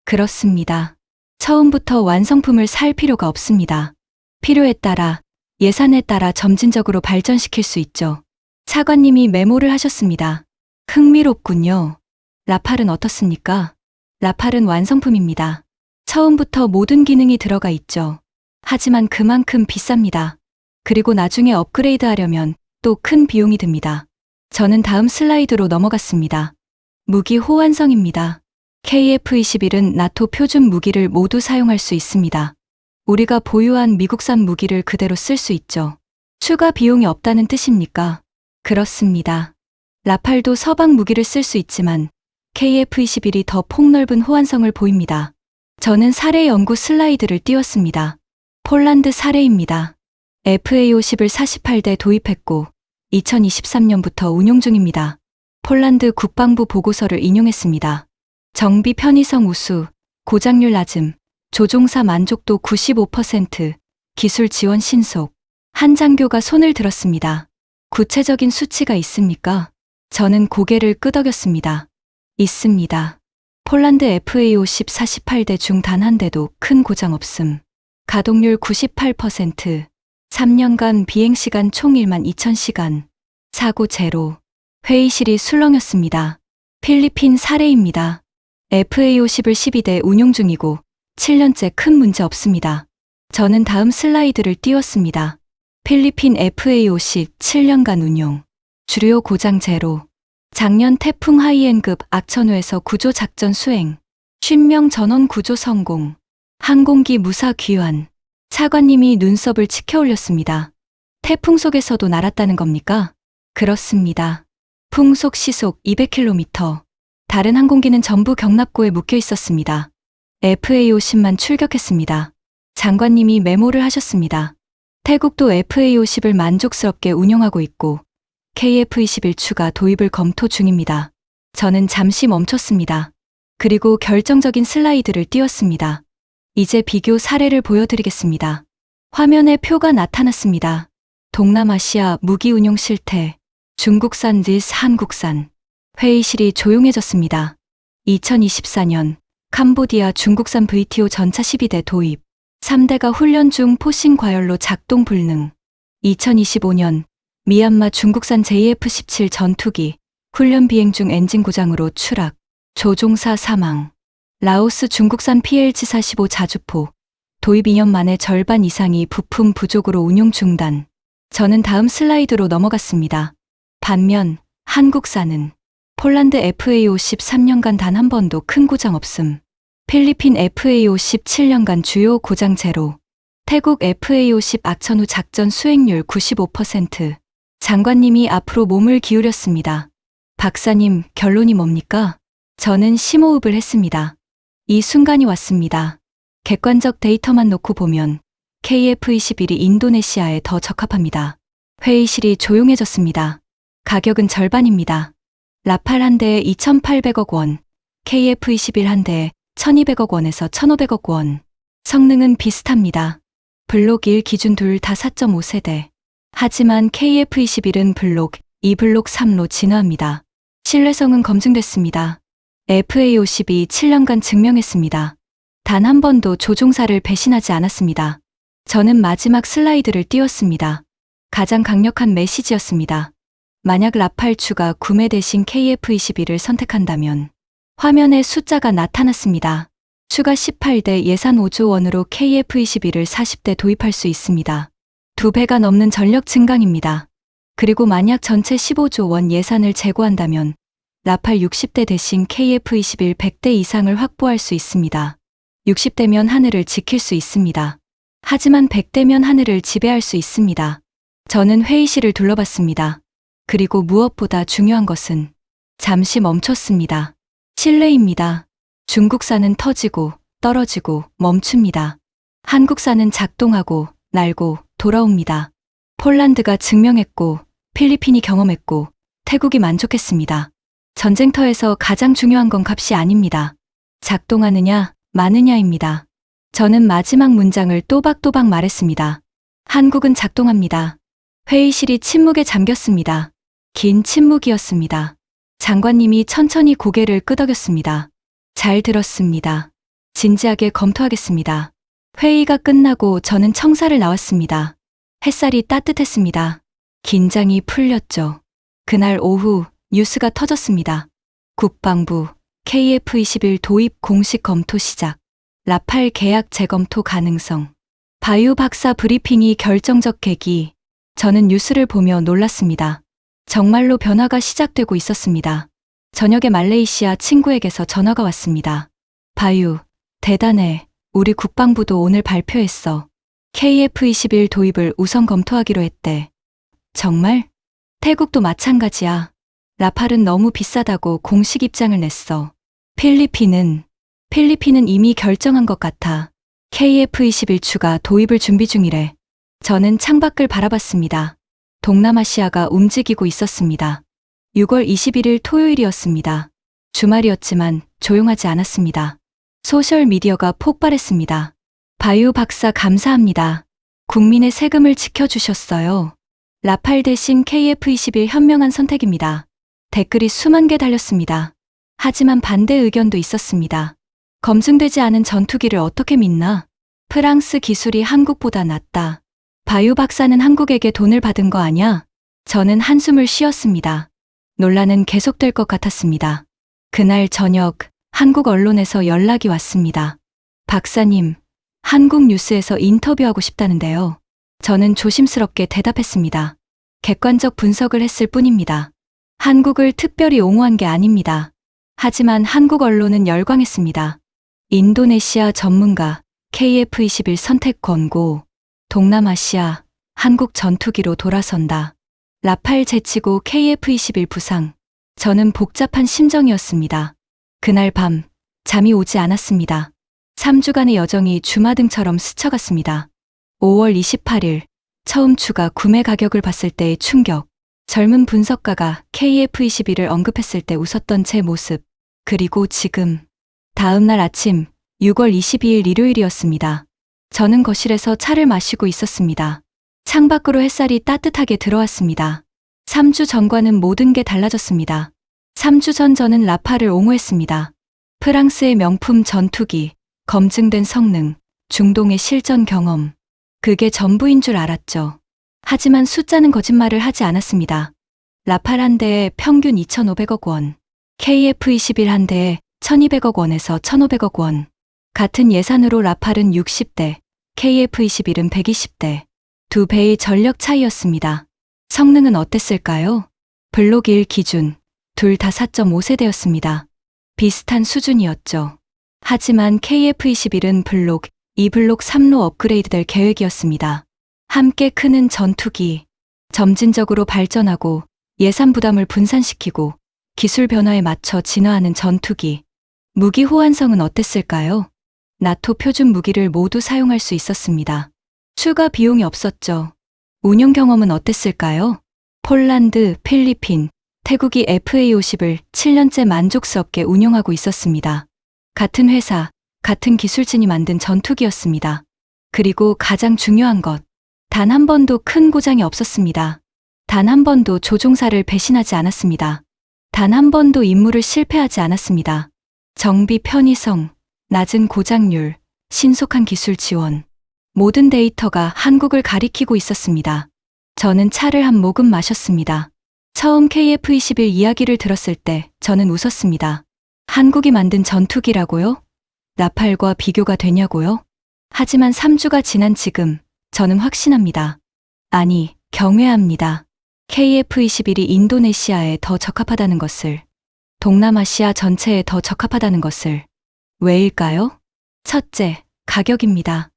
그렇습니다. 처음부터 완성품을 살 필요가 없습니다. 필요에 따라, 예산에 따라 점진적으로 발전시킬 수 있죠. 차관님이 메모를 하셨습니다. 흥미롭군요. 라팔은 어떻습니까? 라팔은 완성품입니다. 처음부터 모든 기능이 들어가 있죠. 하지만 그만큼 비쌉니다. 그리고 나중에 업그레이드 하려면 또 큰 비용이 듭니다. 저는 다음 슬라이드로 넘어갔습니다. 무기 호환성입니다. KF-21은 나토 표준 무기를 모두 사용할 수 있습니다. 우리가 보유한 미국산 무기를 그대로 쓸 수 있죠. 추가 비용이 없다는 뜻입니까? 그렇습니다. 라팔도 서방 무기를 쓸 수 있지만 KF-21이 더 폭넓은 호환성을 보입니다. 저는 사례 연구 슬라이드를 띄웠습니다. 폴란드 사례입니다. FA-50을 48대 도입했고 2023년부터 운용 중입니다. 폴란드 국방부 보고서를 인용했습니다. 정비 편의성 우수, 고장률 낮음, 조종사 만족도 95%, 기술 지원 신속. 한 장교가 손을 들었습니다. 구체적인 수치가 있습니까? 저는 고개를 끄덕였습니다. 있습니다. 폴란드 FA-50 48대 중 단 한 대도 큰 고장 없음. 가동률 98%, 3년간 비행시간 총 12,000시간, 사고 제로. 회의실이 술렁였습니다. 필리핀 사례입니다. FA-50을 12대 운용 중이고 7년째 큰 문제 없습니다. 저는 다음 슬라이드를 띄웠습니다. 필리핀 FA-50 7년간 운용. 주요 고장 제로. 작년 태풍 하이엔급 악천후에서 구조 작전 수행. 50명 전원 구조 성공. 항공기 무사 귀환. 차관님이 눈썹을 치켜 올렸습니다. 태풍 속에서도 날았다는 겁니까? 그렇습니다. 풍속 시속 200km. 다른 항공기는 전부 경납고에 묶여 있었습니다. FA-50만 출격했습니다. 장관님이 메모를 하셨습니다. 태국도 FA-50을 만족스럽게 운용하고 있고 KF-21 추가 도입을 검토 중입니다. 저는 잠시 멈췄습니다. 그리고 결정적인 슬라이드를 띄웠습니다. 이제 비교 사례를 보여드리겠습니다. 화면에 표가 나타났습니다. 동남아시아 무기 운용 실태, 중국산 vs 한국산. 회의실이 조용해졌습니다. 2024년 캄보디아 중국산 VTO 전차 12대 도입, 3대가 훈련 중 포싱 과열로 작동 불능. 2025년 미얀마 중국산 JF-17 전투기, 훈련 비행 중 엔진 고장으로 추락, 조종사 사망. 라오스 중국산 PLG-45 자주포, 도입 2년 만에 절반 이상이 부품 부족으로 운용 중단. 저는 다음 슬라이드로 넘어갔습니다. 반면 한국산은 폴란드 FA-50 3년간 단 한 번도 큰 고장 없음. 필리핀 FA-50 7년간 주요 고장 제로. 태국 FA-50 악천 후 작전 수행률 95%. 장관님이 앞으로 몸을 기울였습니다. 박사님, 결론이 뭡니까? 저는 심호흡을 했습니다. 이 순간이 왔습니다. 객관적 데이터만 놓고 보면 KF-21이 인도네시아에 더 적합합니다. 회의실이 조용해졌습니다. 가격은 절반입니다. 라팔 한 대에 2,800억 원, KF-21 한 대에 1,200억 원에서 1,500억 원. 성능은 비슷합니다. 블록 1 기준 둘 다 4.5세대. 하지만 KF-21은 블록 2, 블록 3로 진화합니다. 신뢰성은 검증됐습니다. FA-50이 7년간 증명했습니다. 단 한 번도 조종사를 배신하지 않았습니다. 저는 마지막 슬라이드를 띄웠습니다. 가장 강력한 메시지였습니다. 만약 라팔 추가 구매 대신 KF-21을 선택한다면 화면에 숫자가 나타났습니다. 추가 18대 예산 5조 원으로 KF-21을 40대 도입할 수 있습니다. 2배가 넘는 전력 증강입니다. 그리고 만약 전체 15조 원 예산을 제고한다면 라팔 60대 대신 KF-21 100대 이상을 확보할 수 있습니다. 60대면 하늘을 지킬 수 있습니다. 하지만 100대면 하늘을 지배할 수 있습니다. 저는 회의실을 둘러봤습니다. 그리고 무엇보다 중요한 것은 잠시 멈췄습니다. 신뢰입니다. 중국산은 터지고 떨어지고 멈춥니다. 한국산은 작동하고 날고 돌아옵니다. 폴란드가 증명했고 필리핀이 경험했고 태국이 만족했습니다. 전쟁터에서 가장 중요한 건 값이 아닙니다. 작동하느냐, 마느냐입니다. 저는 마지막 문장을 또박또박 말했습니다. 한국은 작동합니다. 회의실이 침묵에 잠겼습니다. 긴 침묵이었습니다. 장관님이 천천히 고개를 끄덕였습니다. 잘 들었습니다. 진지하게 검토하겠습니다. 회의가 끝나고 저는 청사를 나왔습니다. 햇살이 따뜻했습니다. 긴장이 풀렸죠. 그날 오후 뉴스가 터졌습니다. 국방부 KF-21 도입 공식 검토 시작. 라팔 계약 재검토 가능성. 바유 박사 브리핑이 결정적 계기. 저는 뉴스를 보며 놀랐습니다. 정말로 변화가 시작되고 있었습니다. 저녁에 말레이시아 친구에게서 전화가 왔습니다. 바유, 대단해. 우리 국방부도 오늘 발표했어. KF-21 도입을 우선 검토하기로 했대. 정말? 태국도 마찬가지야. 라팔은 너무 비싸다고 공식 입장을 냈어. 필리핀은 이미 결정한 것 같아. KF-21 추가 도입을 준비 중이래. 저는 창밖을 바라봤습니다. 동남아시아가 움직이고 있었습니다. 6월 21일 토요일이었습니다. 주말이었지만 조용하지 않았습니다. 소셜미디어가 폭발했습니다. 바유 박사 감사합니다. 국민의 세금을 지켜주셨어요. 라팔 대신 KF-21 현명한 선택입니다. 댓글이 수만 개 달렸습니다. 하지만 반대 의견도 있었습니다. 검증되지 않은 전투기를 어떻게 믿나? 프랑스 기술이 한국보다 낫다. 바유 박사는 한국에게 돈을 받은 거 아냐? 저는 한숨을 쉬었습니다. 논란은 계속될 것 같았습니다. 그날 저녁 한국 언론에서 연락이 왔습니다. 박사님, 한국 뉴스에서 인터뷰하고 싶다는데요. 저는 조심스럽게 대답했습니다. 객관적 분석을 했을 뿐입니다. 한국을 특별히 옹호한 게 아닙니다. 하지만 한국 언론은 열광했습니다. 인도네시아 전문가, KF-21 선택 권고. 동남아시아, 한국 전투기로 돌아선다. 라팔 제치고 KF-21 부상. 저는 복잡한 심정이었습니다. 그날 밤, 잠이 오지 않았습니다. 3주간의 여정이 주마등처럼 스쳐갔습니다. 5월 28일, 처음 추가 구매 가격을 봤을 때의 충격. 젊은 분석가가 KF-21을 언급했을 때 웃었던 제 모습. 그리고 지금. 다음 날 아침, 6월 22일 일요일이었습니다. 저는 거실에서 차를 마시고 있었습니다. 창밖으로 햇살이 따뜻하게 들어왔습니다. 3주 전과는 모든 게 달라졌습니다. 3주 전 저는 라팔을 옹호했습니다. 프랑스의 명품 전투기, 검증된 성능, 중동의 실전 경험. 그게 전부인 줄 알았죠. 하지만 숫자는 거짓말을 하지 않았습니다. 라팔 한 대에 평균 2,500억 원, KF-21 한 대에 1,200억 원에서 1,500억 원. 같은 예산으로 라팔은 60대, KF-21은 120대. 2배의 전력 차이였습니다. 성능은 어땠을까요? 블록 1 기준, 둘 다 4.5세대였습니다. 비슷한 수준이었죠. 하지만 KF-21은 블록 2, 블록 3로 업그레이드될 계획이었습니다. 함께 크는 전투기, 점진적으로 발전하고 예산 부담을 분산시키고 기술 변화에 맞춰 진화하는 전투기. 무기 호환성은 어땠을까요? 나토 표준 무기를 모두 사용할 수 있었습니다. 추가 비용이 없었죠. 운용 경험은 어땠을까요? 폴란드, 필리핀, 태국이 FA-50을 7년째 만족스럽게 운용하고 있었습니다. 같은 회사, 같은 기술진이 만든 전투기였습니다. 그리고 가장 중요한 것, 단 한 번도 큰 고장이 없었습니다. 단 한 번도 조종사를 배신하지 않았습니다. 단 한 번도 임무를 실패하지 않았습니다. 정비 편의성, 낮은 고장률, 신속한 기술 지원. 모든 데이터가 한국을 가리키고 있었습니다. 저는 차를 한 모금 마셨습니다. 처음 KF-21 이야기를 들었을 때 저는 웃었습니다. 한국이 만든 전투기라고요? 라팔과 비교가 되냐고요? 하지만 3주가 지난 지금 저는 확신합니다. 아니, 경외합니다. KF-21이 인도네시아에 더 적합하다는 것을, 동남아시아 전체에 더 적합하다는 것을. 왜일까요? 첫째, 가격입니다.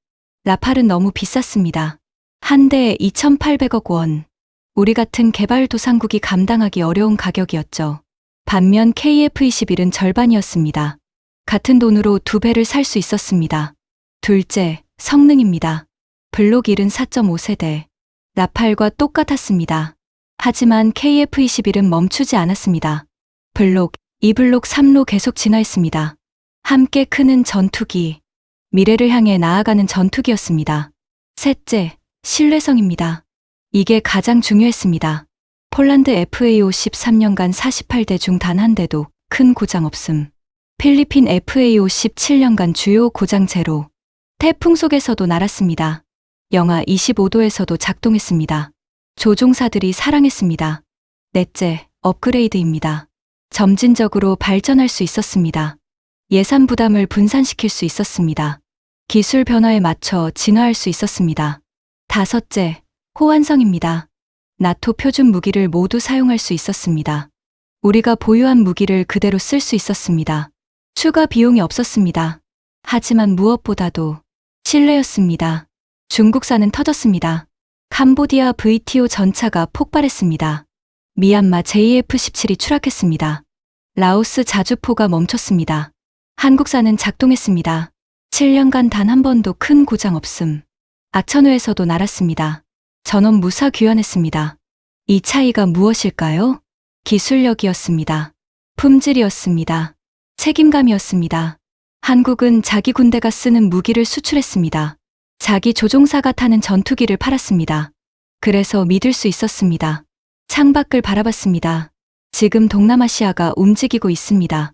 라팔은 너무 비쌌습니다. 한 대에 2,800억 원. 우리 같은 개발도상국이 감당하기 어려운 가격이었죠. 반면 KF-21은 절반이었습니다. 같은 돈으로 2배를 살 수 있었습니다. 둘째, 성능입니다. 블록 1은 4.5세대. 라팔과 똑같았습니다. 하지만 KF-21은 멈추지 않았습니다. 블록 2, 블록 3로 계속 진화했습니다. 함께 크는 전투기. 미래를 향해 나아가는 전투기였습니다. 셋째, 신뢰성입니다. 이게 가장 중요했습니다. 폴란드 FA-50 3년간 48대 중 단 한 대도 큰 고장 없음. 필리핀 FA-50 7년간 주요 고장 제로. 태풍 속에서도 날았습니다. 영하 25도에서도 작동했습니다. 조종사들이 사랑했습니다. 넷째, 업그레이드입니다. 점진적으로 발전할 수 있었습니다. 예산 부담을 분산시킬 수 있었습니다. 기술 변화에 맞춰 진화할 수 있었습니다. 다섯째, 호환성입니다. 나토 표준 무기를 모두 사용할 수 있었습니다. 우리가 보유한 무기를 그대로 쓸 수 있었습니다. 추가 비용이 없었습니다. 하지만 무엇보다도 신뢰였습니다. 중국산은 터졌습니다. 캄보디아 VTO 전차가 폭발했습니다. 미얀마 JF-17이 추락했습니다. 라오스 자주포가 멈췄습니다. 한국산은 작동했습니다. 7년간 단 한 번도 큰 고장 없음. 악천후에서도 날았습니다. 전원 무사 귀환했습니다. 이 차이가 무엇일까요? 기술력이었습니다. 품질이었습니다. 책임감이었습니다. 한국은 자기 군대가 쓰는 무기를 수출했습니다. 자기 조종사가 타는 전투기를 팔았습니다. 그래서 믿을 수 있었습니다. 창밖을 바라봤습니다. 지금 동남아시아가 움직이고 있습니다.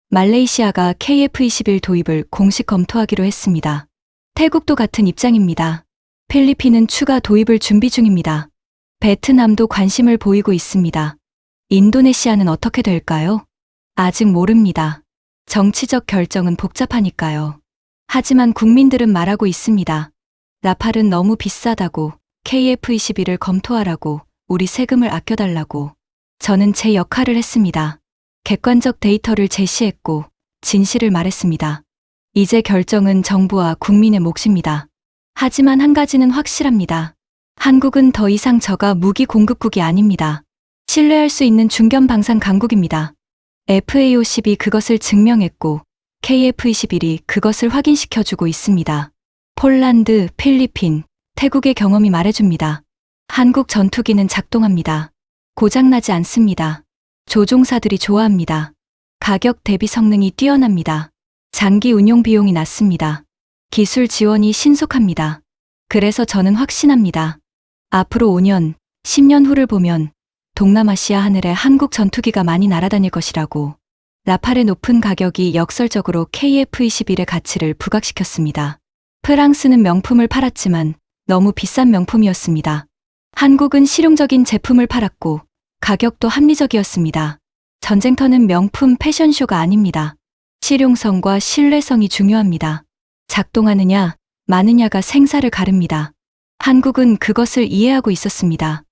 말레이시아가 KF-21 도입을 공식 검토하기로 했습니다. 태국도 같은 입장입니다. 필리핀은 추가 도입을 준비 중입니다. 베트남도 관심을 보이고 있습니다. 인도네시아는 어떻게 될까요? 아직 모릅니다. 정치적 결정은 복잡하니까요. 하지만 국민들은 말하고 있습니다. 라팔은 너무 비싸다고, KF-21을 검토하라고, 우리 세금을 아껴달라고. 저는 제 역할을 했습니다. 객관적 데이터를 제시했고, 진실을 말했습니다. 이제 결정은 정부와 국민의 몫입니다. 하지만 한 가지는 확실합니다. 한국은 더 이상 저가 무기 공급국이 아닙니다. 신뢰할 수 있는 중견 방산 강국입니다. FA50이 그것을 증명했고 KF21이 그것을 확인시켜주고 있습니다. 폴란드, 필리핀, 태국의 경험이 말해줍니다. 한국 전투기는 작동합니다. 고장나지 않습니다. 조종사들이 좋아합니다. 가격 대비 성능이 뛰어납니다. 장기 운용 비용이 낮습니다. 기술 지원이 신속합니다. 그래서 저는 확신합니다. 앞으로 5년, 10년 후를 보면 동남아시아 하늘에 한국 전투기가 많이 날아다닐 것이라고. 라팔의 높은 가격이 역설적으로 KF21의 가치를 부각시켰습니다. 프랑스는 명품을 팔았지만 너무 비싼 명품이었습니다. 한국은 실용적인 제품을 팔았고 가격도 합리적이었습니다. 전쟁터는 명품 패션쇼가 아닙니다. 실용성과 신뢰성이 중요합니다. 작동하느냐, 마느냐가 생사를 가릅니다. 한국은 그것을 이해하고 있었습니다.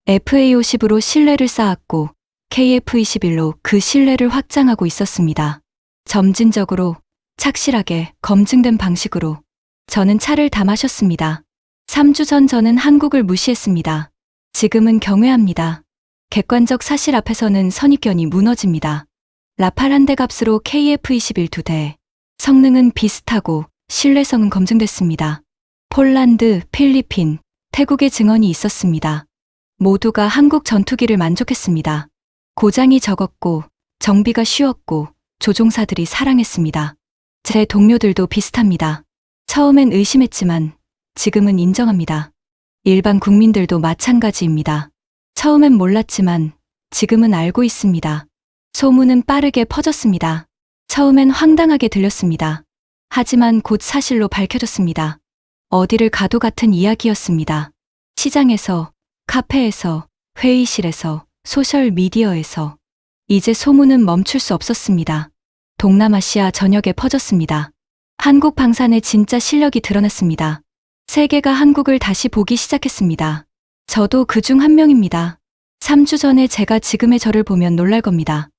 FA50으로 신뢰를 쌓았고 KF21로 그 신뢰를 확장하고 있었습니다. 점진적으로, 착실하게, 검증된 방식으로 저는 차를 다 마셨습니다. 3주 전 저는 한국을 무시했습니다. 지금은 경외합니다. 객관적 사실 앞에서는 선입견이 무너집니다. 라팔 한 대 값으로 KF21 2대. 성능은 비슷하고 신뢰성은 검증됐습니다. 폴란드, 필리핀, 태국의 증언이 있었습니다. 모두가 한국 전투기를 만족했습니다. 고장이 적었고 정비가 쉬웠고 조종사들이 사랑했습니다. 제 동료들도 비슷합니다. 처음엔 의심했지만 지금은 인정합니다. 일반 국민들도 마찬가지입니다. 처음엔 몰랐지만 지금은 알고 있습니다. 소문은 빠르게 퍼졌습니다. 처음엔 황당하게 들렸습니다. 하지만 곧 사실로 밝혀졌습니다. 어디를 가도 같은 이야기였습니다. 시장에서, 카페에서, 회의실에서, 소셜미디어에서. 이제 소문은 멈출 수 없었습니다. 동남아시아 전역에 퍼졌습니다. 한국 방산의 진짜 실력이 드러났습니다. 세계가 한국을 다시 보기 시작했습니다. 저도 그중 한 명입니다. 3주 전에 제가 지금의 저를 보면 놀랄 겁니다.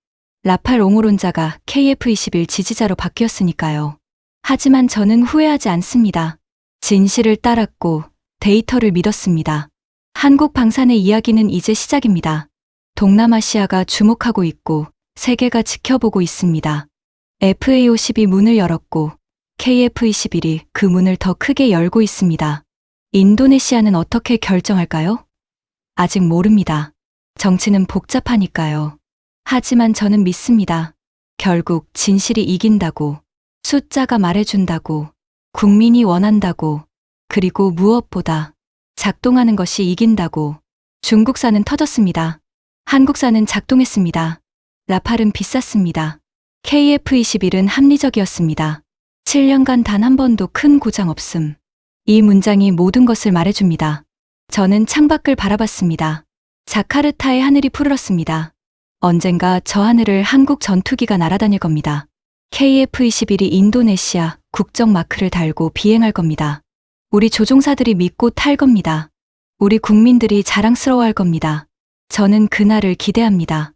라팔 옹호론자가 KF21 지지자로 바뀌었으니까요. 하지만 저는 후회하지 않습니다. 진실을 따랐고 데이터를 믿었습니다. 한국 방산의 이야기는 이제 시작입니다. 동남아시아가 주목하고 있고 세계가 지켜보고 있습니다. FA50이 문을 열었고 KF21이 그 문을 더 크게 열고 있습니다. 인도네시아는 어떻게 결정할까요? 아직 모릅니다. 정치는 복잡하니까요. 하지만 저는 믿습니다. 결국 진실이 이긴다고, 숫자가 말해준다고, 국민이 원한다고, 그리고 무엇보다 작동하는 것이 이긴다고. 중국산은 터졌습니다. 한국산은 작동했습니다. 라팔은 비쌌습니다. KF21은 합리적이었습니다. 7년간 단 한 번도 큰 고장 없음. 이 문장이 모든 것을 말해줍니다. 저는 창밖을 바라봤습니다. 자카르타의 하늘이 푸르렀습니다. 언젠가 저 하늘을 한국 전투기가 날아다닐 겁니다. KF21이 인도네시아 국적 마크를 달고 비행할 겁니다. 우리 조종사들이 믿고 탈 겁니다. 우리 국민들이 자랑스러워할 겁니다. 저는 그날을 기대합니다.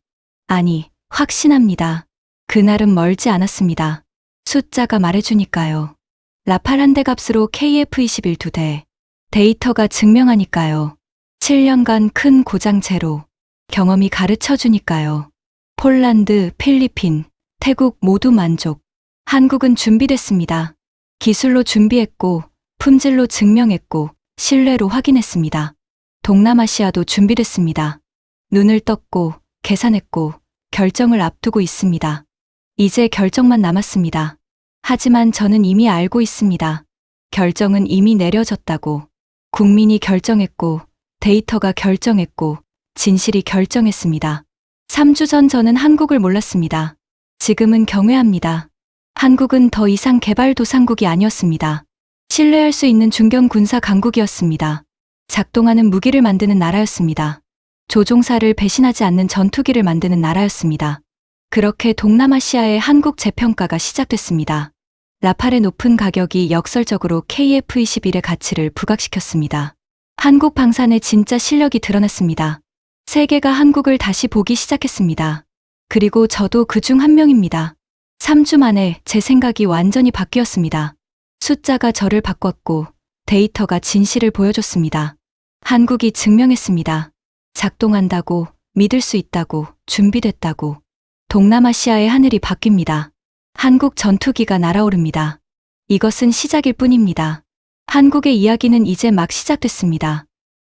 아니, 확신합니다. 그날은 멀지 않았습니다. 숫자가 말해주니까요. 라팔 한 대 값으로 KF21 2대. 데이터가 증명하니까요. 7년간 큰 고장 제로. 경험이 가르쳐주니까요. 폴란드, 필리핀, 태국 모두 만족. 한국은 준비됐습니다. 기술로 준비했고, 품질로 증명했고, 신뢰로 확인했습니다. 동남아시아도 준비됐습니다. 눈을 떴고, 계산했고, 결정을 앞두고 있습니다. 이제 결정만 남았습니다. 하지만 저는 이미 알고 있습니다. 결정은 이미 내려졌다고. 국민이 결정했고, 데이터가 결정했고, 진실이 결정했습니다. 3주 전 저는 한국을 몰랐습니다. 지금은 경외합니다. 한국은 더 이상 개발도상국이 아니었습니다. 신뢰할 수 있는 중견 군사 강국이었습니다. 작동하는 무기를 만드는 나라였습니다. 조종사를 배신하지 않는 전투기를 만드는 나라였습니다. 그렇게 동남아시아의 한국 재평가가 시작됐습니다. 라팔의 높은 가격이 역설적으로 KF21의 가치를 부각시켰습니다. 한국 방산의 진짜 실력이 드러났습니다. 세계가 한국을 다시 보기 시작했습니다. 그리고 저도 그중 한 명입니다. 3주 만에 제 생각이 완전히 바뀌었습니다. 숫자가 저를 바꿨고 데이터가 진실을 보여줬습니다. 한국이 증명했습니다. 작동한다고, 믿을 수 있다고, 준비됐다고. 동남아시아의 하늘이 바뀝니다. 한국 전투기가 날아오릅니다. 이것은 시작일 뿐입니다. 한국의 이야기는 이제 막 시작됐습니다.